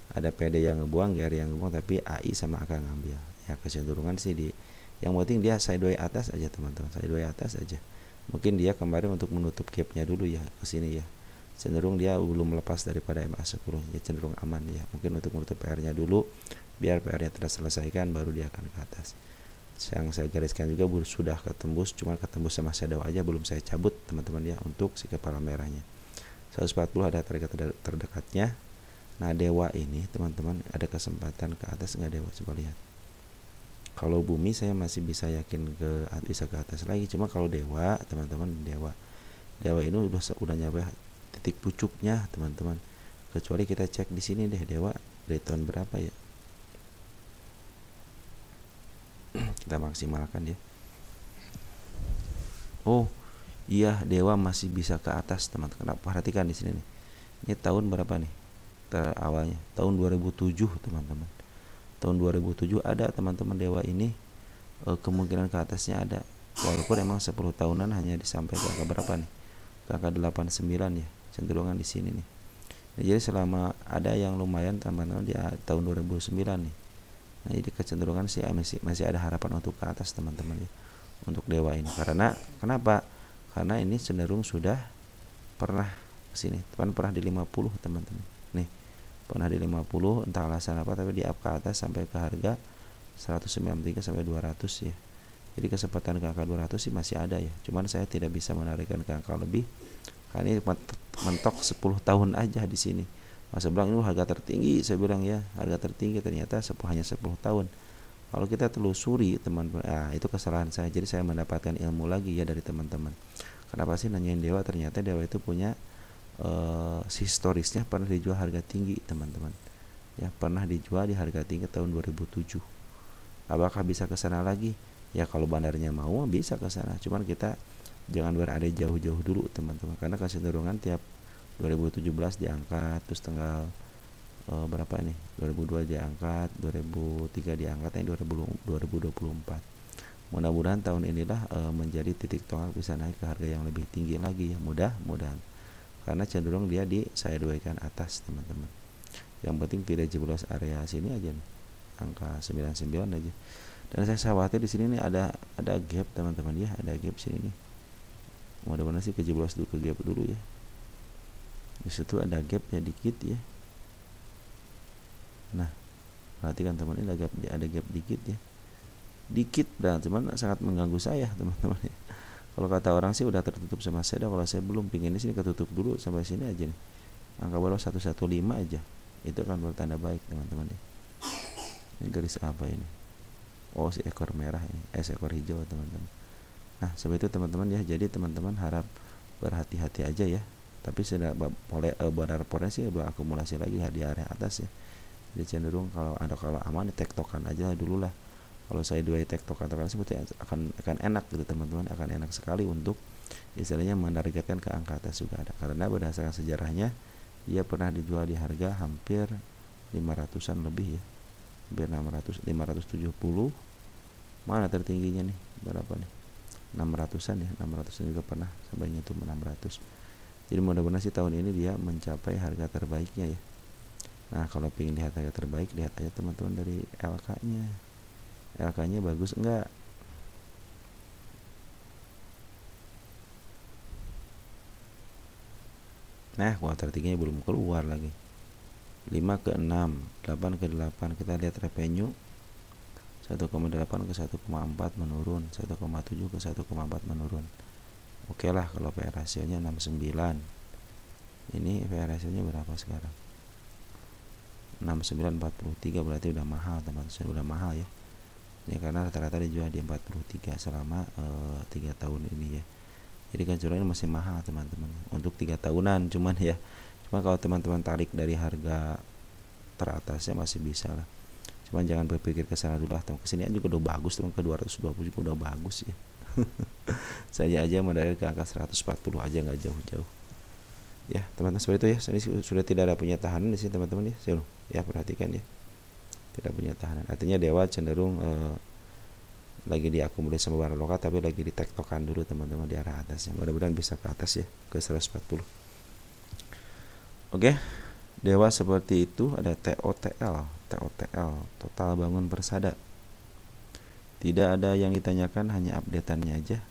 ada PD yang ngebuang, GR yang ngebuang, tapi AI sama AK ngambil ya. Kecenderungan sih yang penting dia sideways atas aja teman-teman, sideways atas aja. Mungkin dia kemarin untuk menutup gapnya dulu ya ke sini ya. Cenderung dia belum lepas daripada MA10 ya, cenderung aman ya. Mungkin untuk menutup PR-nya dulu, biar PR-nya terselesaikan baru dia akan ke atas. Yang saya gariskan juga sudah ketembus, cuma ketembus sama shadow aja, belum saya cabut teman-teman ya untuk si kepala merahnya. 140 ada target terdekatnya. Nah Dewa ini teman-teman ada kesempatan ke atas nggak Dewa, coba lihat. Kalau bumi saya masih bisa yakin bisa ke atas lagi, cuma kalau Dewa teman-teman, Dewa ini udah nyampe titik pucuknya teman-teman. Kecuali kita cek di sini deh Dewa dari tahun berapa ya. Kita maksimalkan ya. Oh iya, Dewa masih bisa ke atas teman-teman. Perhatikan di sini nih. Ini tahun berapa nih? Awalnya tahun 2007 teman-teman. Tahun 2007 ada teman-teman Dewa ini kemungkinan ke atasnya ada. Walaupun emang 10 tahunan hanya disampai ke angka berapa nih? Ke angka 89 ya. Cenderungan di sini nih. Nah, jadi selama ada yang lumayan teman-teman di tahun 2009 nih. Nah, jadi kecenderungan sih masih ada harapan untuk ke atas teman-teman ya, untuk dewa ini. Karena kenapa? Karena ini cenderung sudah pernah kesini, pernah di 50 teman-teman. Nih, pernah di 50, entah alasan apa tapi di up ke atas sampai ke harga 193 sampai 200 ya. Jadi kesempatan ke angka 200 sih masih ada ya. Cuman saya tidak bisa menarikkan ke angka lebih. Karena ini mentok 10 tahun aja di sini. Masa bilang ini harga tertinggi, saya bilang ya, harga tertinggi ternyata hanya 10 tahun. Kalau kita telusuri teman-teman, itu kesalahan saya. Jadi saya mendapatkan ilmu lagi ya dari teman-teman. Kenapa sih nanyain dewa? Ternyata dewa itu punya historisnya pernah dijual harga tinggi teman-teman. Ya, pernah dijual di harga tinggi tahun 2007. Apakah bisa ke sana lagi? Ya kalau bandarnya mau bisa ke sana. Cuman kita jangan berada jauh-jauh dulu teman-teman. Karena kecenderungan tiap 2017 diangkat, terus tanggal berapa nih? 2002 diangkat, 2003 diangkat, ini 2024. Mudah-mudahan tahun inilah menjadi titik tolak bisa naik ke harga yang lebih tinggi lagi ya. Mudah-mudahan. Karena cenderung dia di sideways atas teman-teman. Yang penting tidak jeblos area sini aja nih. Angka 99 aja. Dan saya khawatir di sini nih ada gap teman-teman ya, ada gap sini nih. Mudah-mudahan sih kejeblos dulu, ke gap dulu ya. Di situ ada gap ya dikit ya. Nah, perhatikan teman, ini ada gap dikit ya. Dikit dan cuman sangat mengganggu saya teman-teman ya. Kalau kata orang sih udah tertutup sama saya, kalau saya belum, pingin di sini ketutup dulu sampai sini aja nih. Angka bawah 115 aja. Itu kan bertanda baik teman-teman ya. Ini garis apa ini? Oh, si ekor merah ini, ekor hijau teman-teman. Nah, seperti itu teman-teman ya. Jadi teman-teman harap berhati-hati aja ya. Tapi sudah benar potensi berakumulasi lagi di area atas ya. Jadi cenderung kalau aman tektokan aja dulu lah. Kalau saya dua tektokan seperti akan enak gitu teman-teman, akan enak sekali untuk istilahnya menargetkan ke angka atas juga ada. Karena berdasarkan sejarahnya dia pernah dijual di harga hampir 500-an lebih ya. Hampir 570. Mana tertingginya nih? Berapa nih? 600-an ya. 600-an juga pernah sampai nyentuh 600. Jadi mudah-mudahan sih tahun ini dia mencapai harga terbaiknya ya. Nah, kalau pengen lihat harga terbaik, lihat aja teman-teman dari LK-nya. LK-nya bagus enggak? Nah, kuartal 3-nya belum keluar lagi. 5 ke 6, 8 ke 8. Kita lihat revenue 1,8 ke 1,4 menurun, 1,7 ke 1,4 menurun. Oke lah kalau PE rasionya 69. Ini PE rasionya berapa sekarang? 69,43, berarti udah mahal teman-teman, udah mahal ya. Ini karena rata-rata dijual di 43 selama 3 tahun ini ya. Jadi kan curangnya masih mahal teman-teman untuk 3 tahunan cuman ya. Cuma kalau teman-teman tarik dari harga teratasnya masih bisa lah. Cuman jangan berpikir ke sana dulu, kesini juga udah bagus teman, ke 220 juga udah bagus ya. Saya aja mendarat ke angka 140 aja, nggak jauh-jauh. Ya teman-teman, seperti itu ya. Ini sudah tidak ada punya tahanan di sini teman-teman ya. Ya perhatikan ya, tidak punya tahanan. Artinya dewa cenderung lagi diakumulasi sama barang lokal, tapi lagi ditektokan dulu teman-teman di arah atasnya. Mudah-mudahan bisa ke atas ya, ke 140. Oke, dewa seperti itu. Ada TOTL, total bangun persada. Tidak ada yang ditanyakan, hanya updateannya aja.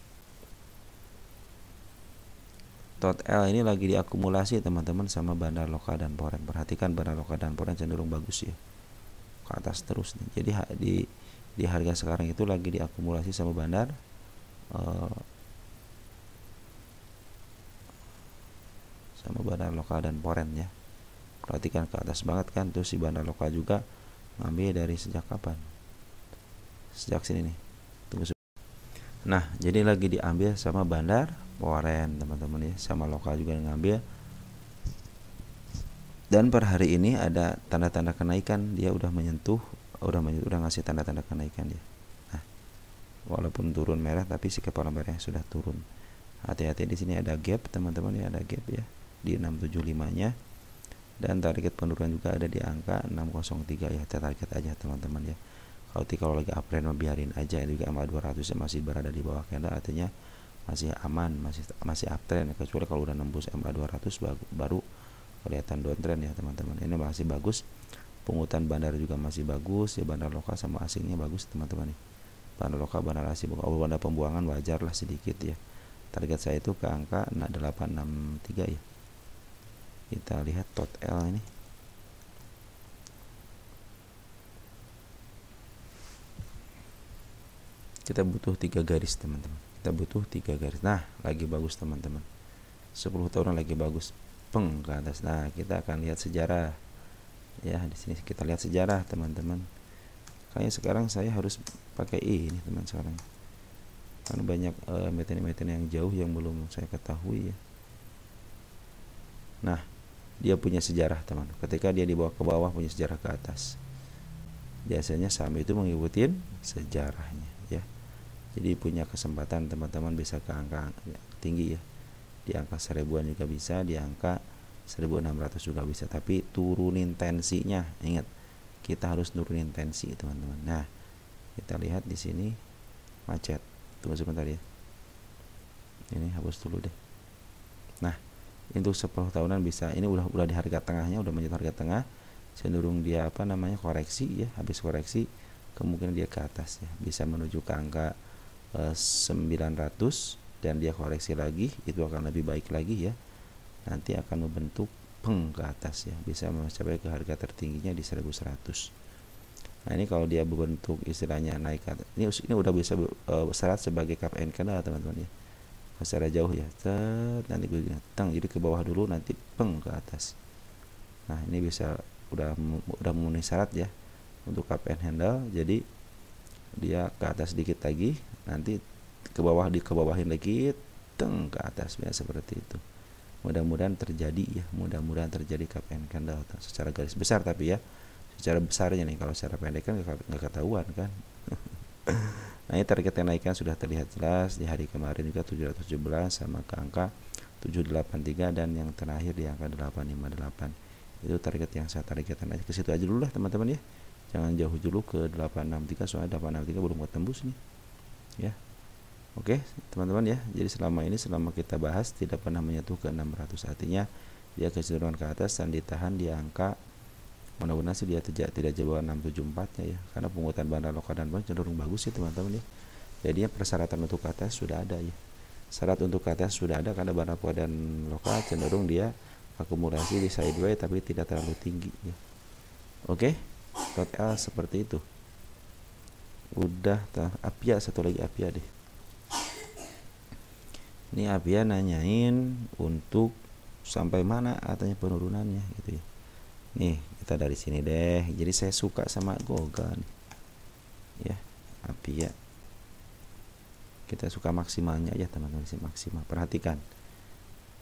TOTL ini lagi diakumulasi teman-teman sama bandar lokal dan poren. Perhatikan bandar lokal dan poren cenderung bagus ya, ke atas terus nih. Jadi di harga sekarang itu lagi diakumulasi sama bandar lokal dan poren ya. Perhatikan ke atas banget kan. Terus si bandar lokal juga ngambil dari sejak kapan? Sejak sini nih. Tunggu. Nah, jadi lagi diambil sama bandar poren teman-teman ya, sama lokal juga ngambil. Dan per hari ini ada tanda-tanda kenaikan, dia udah ngasih tanda-tanda kenaikan dia. Nah, walaupun turun merah tapi si kepala merahnya sudah turun. Hati-hati di sini ada gap teman-teman ya, ada gap ya di 675-nya. Dan target penurunan juga ada di angka 603 ya, target aja teman-teman ya. Kalau lagi uptrend biarin aja, juga MA 200 masih berada di bawah candle, artinya masih aman, masih uptrend. Kecuali kalau udah nembus MA 200 baru kelihatan downtrend ya teman-teman. Ini masih bagus, pungutan bandar juga masih bagus ya, bandar lokal sama asingnya bagus teman-teman nih. Bandar lokal, bandar asing, bandar pembuangan wajar lah sedikit ya. Target saya itu ke angka 863 ya. Kita lihat tot L ini. Kita butuh 3 garis teman-teman. Kita butuh 3 garis. Nah, lagi bagus teman-teman. 10 tahunan lagi bagus. Peng ke atas. Nah, kita akan lihat sejarah. Ya, di sini kita lihat sejarah teman-teman. Kayaknya sekarang saya harus pakai ini teman sekarang. Karena banyak emiten-emiten yang jauh yang belum saya ketahui ya. Nah, dia punya sejarah teman. Ketika dia dibawa ke bawah punya sejarah ke atas. Biasanya saham itu mengikuti sejarahnya ya. Jadi punya kesempatan teman-teman bisa ke angka tinggi ya. Di angka 1000-an juga bisa, di angka 1600 juga bisa. Tapi turunin tensinya. Ingat, kita harus nurunin tensi teman-teman. Nah, kita lihat di sini macet. Tunggu sebentar ya. Ini hapus dulu deh. Nah, untuk 10 tahunan bisa. Ini udah di harga tengahnya, udah menyentuh harga tengah. Cenderung dia koreksi ya. Habis koreksi kemungkinan dia ke atas ya. Bisa menuju ke angka 900 dan dia koreksi lagi, itu akan lebih baik lagi ya. Nanti akan membentuk peng ke atas ya, bisa mencapai ke harga tertingginya di 1100. Nah, ini kalau dia berbentuk istilahnya naik ke atas, ini udah bisa syarat sebagai cup and candle teman-teman ya. Secara jauh ya. Nanti begini, jadi ke bawah dulu nanti peng ke atas. Nah, ini bisa udah memenuhi syarat ya untuk cup and handle. Jadi dia ke atas sedikit lagi, nanti ke bawahin lagi, teng ke atas ya, seperti itu. Mudah-mudahan terjadi ya, mudah-mudahan terjadi cup and candle secara garis besar. Tapi ya secara besarnya nih, kalau secara pendek kan nggak ketahuan kan. Nah, ini target kenaikan sudah terlihat jelas di hari kemarin juga 717 sama ke angka 783 dan yang terakhir di angka 858. Itu target yang saya targetkan aja, ke situ aja dulu lah teman-teman ya. Jangan jauh dulu ke 863 soalnya 863 belum ketembus nih ya. Oke teman-teman ya, jadi selama kita bahas tidak pernah menyentuh ke 600, artinya dia kecenderungan ke atas dan ditahan di angka, mudah-mudahan sih dia tidak jauh 674 nya ya, karena pungutan bandar lokal dan bank cenderung bagus ya teman-teman ya. Jadinya persyaratan untuk ke atas sudah ada ya, syarat untuk ke atas sudah ada karena bandar dan lokal cenderung dia akumulasi di sideways tapi tidak terlalu tinggi ya. Oke, total seperti itu. Udah, Apia satu lagi Apia deh. Ini Apia nanyain untuk sampai mana katanya penurunannya gitu ya. Nih, kita dari sini deh. Jadi saya suka sama Goga nih. Ya, Apia. Kita suka maksimalnya ya teman-teman, maksimal. Perhatikan.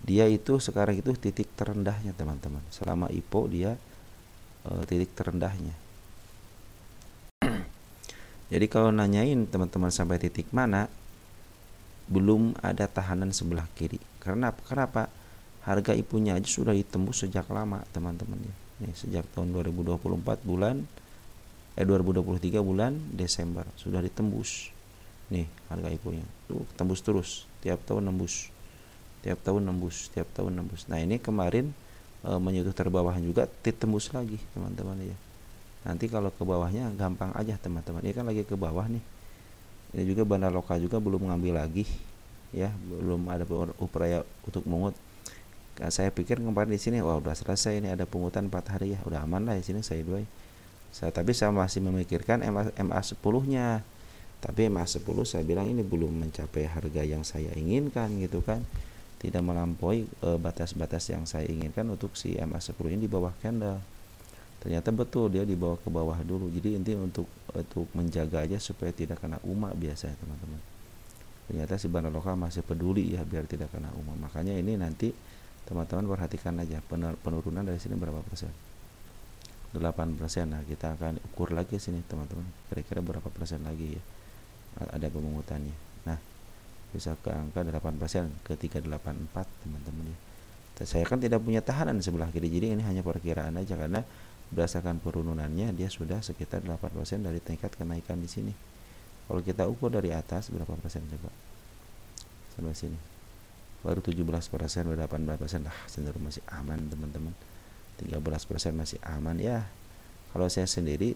Dia itu sekarang itu titik terendahnya teman-teman. Selama IPO dia titik terendahnya. Jadi kalau nanyain teman-teman sampai titik mana, belum ada tahanan sebelah kiri. Kenapa? Harga IPO-nya aja sudah ditembus sejak lama teman-teman ya. Nih, sejak tahun 2023 bulan Desember sudah ditembus. Nih, harga IPO-nya tuh tembus terus, tiap tahun nembus. Nah, ini kemarin menyentuh terbawah juga, ditembus lagi teman-teman ya. Nanti kalau ke bawahnya gampang aja teman-teman. Ini kan lagi ke bawah nih. Ini juga bandar lokal juga belum ngambil lagi ya, belum ada upaya untuk mengut. Saya pikir kemarin di sini wah udah selesai, ini ada pungutan 4 hari ya, udah aman lah di sini tapi saya masih memikirkan MA10-nya. Tapi MA10 saya bilang ini belum mencapai harga yang saya inginkan gitu kan. Tidak melampaui batas-batas yang saya inginkan untuk si MA10 ini di bawah candle. Ternyata betul dia dibawa ke bawah dulu. Jadi intinya untuk menjaga aja supaya tidak kena UMA biasanya teman-teman. Ternyata si bandar lokal masih peduli ya biar tidak kena UMA. Makanya ini nanti teman-teman perhatikan aja penurunan dari sini berapa persen. 8%. Nah, kita akan ukur lagi sini teman-teman. Kira-kira berapa persen lagi ya ada pemungutannya. Nah, bisa ke angka 8% ke 384 teman-teman ya. Saya kan tidak punya tahanan sebelah kiri, jadi ini hanya perkiraan aja karena berdasarkan penurunannya dia sudah sekitar 8% dari tingkat kenaikan di sini. Kalau kita ukur dari atas berapa persen coba? Sampai sini. baru 17%, baru 18%. Lah cenderung masih aman teman-teman. 13% masih aman ya. Kalau saya sendiri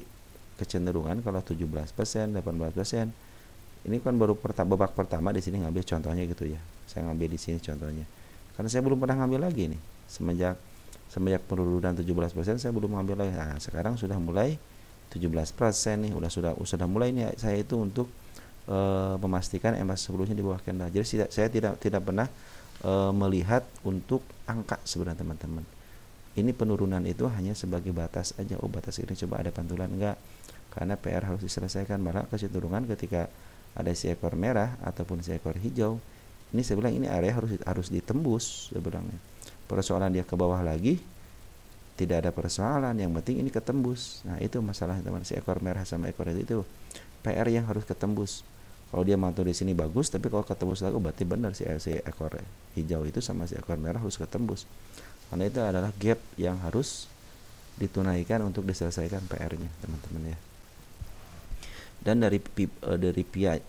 kecenderungan kalau 17%, 18%, ini kan baru babak pertama di sini ngambil contohnya gitu ya. Saya ngambil di sini contohnya. Karena saya belum pernah ngambil lagi nih. Semenjak penurunan 17% saya belum ngambil lagi. Nah, sekarang sudah mulai 17% nih, sudah mulai nih saya itu untuk memastikan emas sebelumnya di bawah candle. Jadi saya tidak pernah melihat untuk angka sebenarnya teman-teman. Ini penurunan itu hanya sebagai batas aja. Oh, batas ini coba ada pantulan enggak? Karena PR harus diselesaikan. Malah kecenderungan ketika ada seekor merah ataupun seekor hijau, ini saya bilang ini area harus ditembus sebenarnya. Persoalan dia ke bawah lagi tidak ada persoalan, yang penting ini ketembus. Nah, itu masalahnya teman, seekor merah sama ekor itu PR yang harus ketembus. Kalau dia mantul di sini bagus, tapi kalau ketembus lagi berarti benar si ekor hijau itu sama si ekor merah harus ketembus. Karena itu adalah gap yang harus ditunaikan untuk diselesaikan PR-nya, teman-teman ya. Dan dari pihak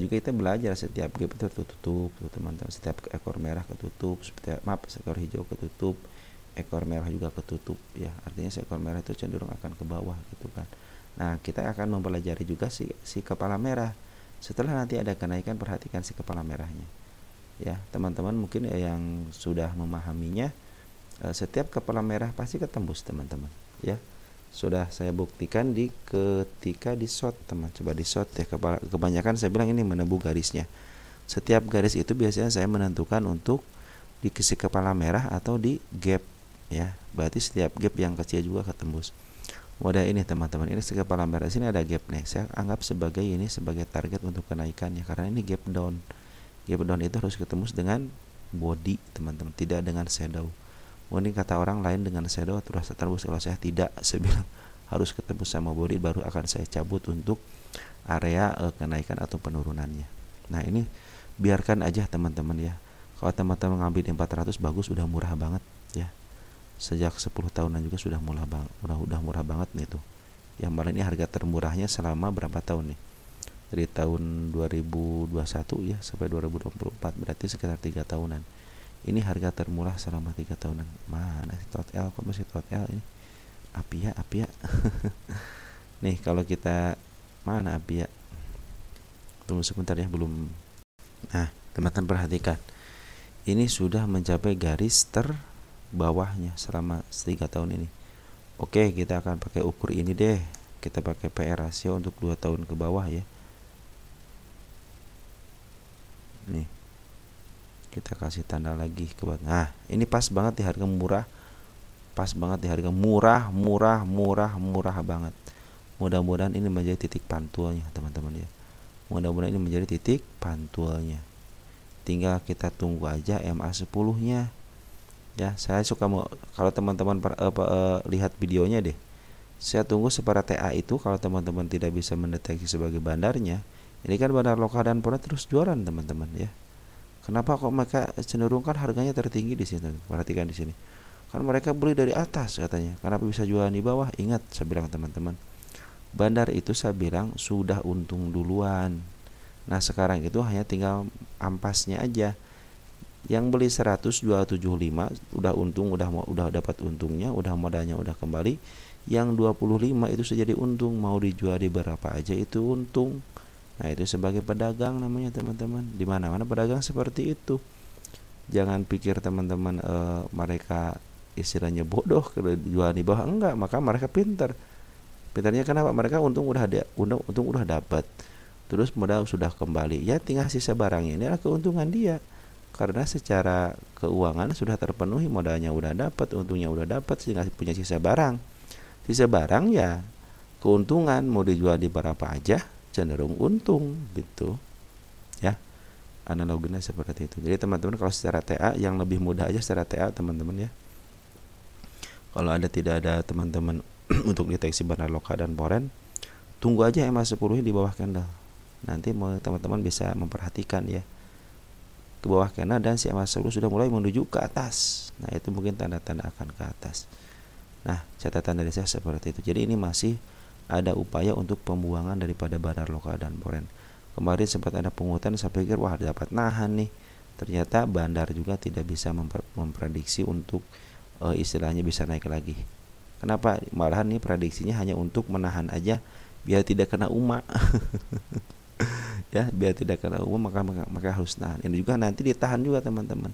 juga kita belajar setiap gap itu tertutup, teman-teman. Setiap ekor merah ketutup, ekor hijau ketutup, ekor merah juga ketutup ya. Artinya seekor merah itu cenderung akan ke bawah gitu kan. Nah, kita akan mempelajari juga si kepala merah. Setelah nanti ada kenaikan, perhatikan si kepala merahnya. Ya, teman-teman mungkin yang sudah memahaminya, setiap kepala merah pasti ketembus teman-teman ya. Sudah saya buktikan ketika di short teman. Coba di short ya, kebanyakan saya bilang ini menembus garisnya. Setiap garis itu biasanya saya menentukan untuk di si kepala merah atau di gap ya. Berarti setiap gap yang kecil juga ketembus. Model ini teman-teman, ini si kepala merah, sini ada gap nih. Saya anggap sebagai target untuk kenaikannya karena ini gap down. Gap down itu harus ketembus dengan body teman-teman, tidak dengan shadow. Mungkin kata orang lain dengan shadow terus tertembus, kalau saya tidak, saya bilang harus ketembus sama body baru akan saya cabut untuk area kenaikan atau penurunannya. Nah, ini biarkan aja teman-teman ya. Kalau teman-teman ngambil di 400 bagus, udah murah banget ya. Sejak 10 tahunan juga sudah udah murah banget nih tuh. Yang malah ini harga termurahnya selama berapa tahun nih? Dari tahun 2021 ya sampai 2024, berarti sekitar 3 tahunan. Ini harga termurah selama 3 tahunan. Mana si tot L, kok masih tot L ini? Apia. Nih, kalau kita mana Apia? Tunggu sebentar ya, belum. Nah, teman-teman perhatikan. Ini sudah mencapai garis terbawahnya selama 3 tahun ini. Oke, kita akan pakai ukur ini deh. Kita pakai PR rasio untuk 2 tahun ke bawah ya. Nih, kita kasih tanda lagi ke bawah. Nah, ini pas banget di harga murah. Pas banget di harga murah banget. Mudah-mudahan ini menjadi titik pantulnya teman-teman ya. Mudah-mudahan ini menjadi titik pantulnya. Tinggal kita tunggu aja MA10 nya ya. Saya suka kalau teman-teman lihat videonya deh, saya tunggu separah TA itu. Kalau teman-teman tidak bisa mendeteksi sebagai bandarnya, ini kan bandar lokal dan pernah terus jualan teman-teman ya. Kenapa kok mereka cenderung kan harganya tertinggi di sini? Perhatikan di sini. Kan mereka beli dari atas katanya. Kenapa bisa jualan di bawah? Ingat saya bilang teman-teman, bandar itu saya bilang sudah untung duluan. Nah, sekarang itu hanya tinggal ampasnya aja. Yang beli 100 jual 75 udah untung, udah dapat untungnya, udah modalnya udah kembali. Yang 25 itu sudah jadi untung, mau dijual di berapa aja itu untung. Nah, itu sebagai pedagang namanya teman-teman. Di mana-mana pedagang seperti itu. Jangan pikir teman-teman mereka istilahnya bodoh kalau jual di bawah, enggak, maka mereka pintar. Pintarnya kenapa? Mereka untung udah dapat. Terus modal sudah kembali. Ya tinggal sisa barangnya. Inilah keuntungan dia. Karena secara keuangan sudah terpenuhi, modalnya udah dapat, untungnya udah dapat, sehingga punya sisa barang. Sisa barang ya keuntungan, mau dijual di berapa aja cenderung untung gitu. Ya. Analoginya seperti itu. Jadi teman-teman kalau secara TA yang lebih mudah aja secara TA teman-teman ya. Kalau tidak ada teman-teman untuk deteksi bandar lokal dan foreign, tunggu aja MA10 di bawah candle. Nanti teman-teman bisa memperhatikan ya. Ke bawah candle dan si MA10 sudah mulai menuju ke atas. Nah, itu mungkin tanda-tanda akan ke atas. Nah, catatan dari saya seperti itu. Jadi ini masih ada upaya untuk pembuangan daripada bandar lokal dan foreign. Kemarin sempat ada pungutan, saya pikir wah dapat nahan nih. ternyata bandar juga tidak bisa memprediksi untuk istilahnya bisa naik lagi. Kenapa? Malahan nih prediksinya hanya untuk menahan aja biar tidak kena UMA. Ya, biar tidak kena UMA maka harus nahan. Ini juga nanti ditahan juga teman-teman.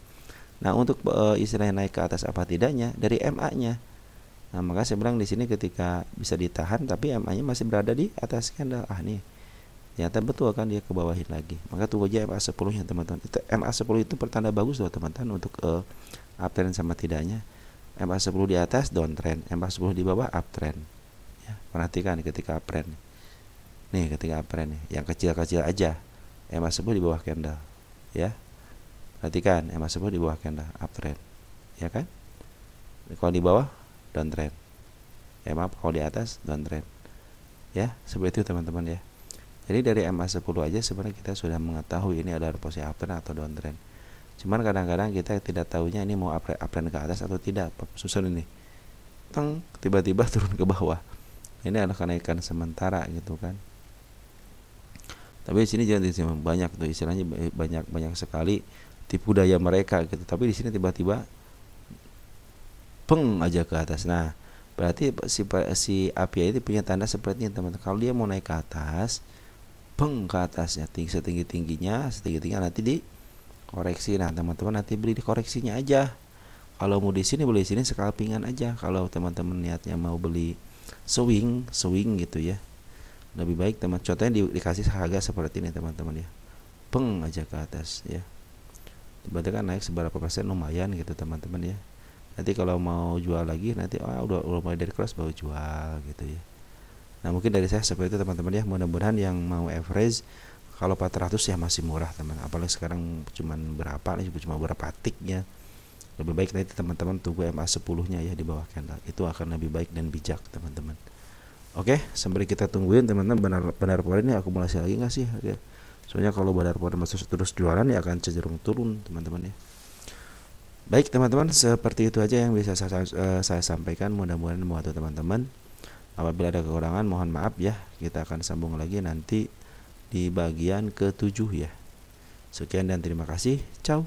Nah, untuk istilahnya naik ke atas apa tidaknya dari MA-nya. Nah, maka saya bilang di sini ketika bisa ditahan tapi MA-nya masih berada di atas candle. Nih. Ternyata betul kan dia ke bawahin lagi. Maka tunggu aja MA10-nya teman-teman. MA10 itu pertanda bagus loh teman-teman untuk uptrend sama tidaknya. MA10 di atas downtrend, MA10 di bawah uptrend. Ya, perhatikan ketika uptrend. Nih, ketika uptrend nih, yang kecil-kecil aja. MA10 di bawah candle. Ya. Perhatikan MA10 di bawah candle uptrend. Ya kan? Kalau di bawah downtrend. Maaf, kalau di atas downtrend. Ya, seperti itu teman-teman ya. Jadi dari MA10 aja sebenarnya kita sudah mengetahui ini adalah posisi uptrend atau downtrend. Cuman kadang-kadang kita tidak tahunya ini mau uptrend ke atas atau tidak. Susun ini. Tiba-tiba turun ke bawah. Ini adalah kenaikan sementara gitu kan. Tapi di sini jangan banyak tuh istilahnya banyak sekali tipu daya mereka gitu. Tapi di sini tiba-tiba aja ke atas. Nah, berarti si API itu punya tanda seperti ini teman-teman. Kalau dia mau naik ke atas, ke atasnya setinggi-tingginya nanti di koreksi. Nah, teman-teman nanti beli di koreksinya aja. Kalau mau di sini beli di sini scalpingan aja. Kalau teman-teman niatnya mau beli swing gitu ya. Lebih baik contohnya dikasih harga seperti ini teman-teman ya. Aja ke atas ya. Berarti kan naik seberapa persen lumayan gitu teman-teman ya. Nanti kalau mau jual lagi nanti udah mulai dari cross baru jual gitu ya. Nah, mungkin dari saya seperti itu teman-teman ya. Mudah-mudahan yang mau average kalau 400 ya masih murah teman. Apalagi sekarang cuma berapa tiknya. Lebih baik nanti teman-teman tunggu MA10-nya ya di bawah candle. Itu akan lebih baik dan bijak teman-teman. Oke, sambil kita tungguin teman-teman benar power ini akumulasi lagi nggak sih? Ya. Soalnya kalau benar power masih terus jualan ya akan cenderung turun teman-teman ya. Baik teman-teman, seperti itu aja yang bisa saya sampaikan. Mudah-mudahan membantu teman-teman. Apabila ada kekurangan mohon maaf ya. Kita akan sambung lagi nanti di bagian ke-7 ya. Sekian dan terima kasih. Ciao.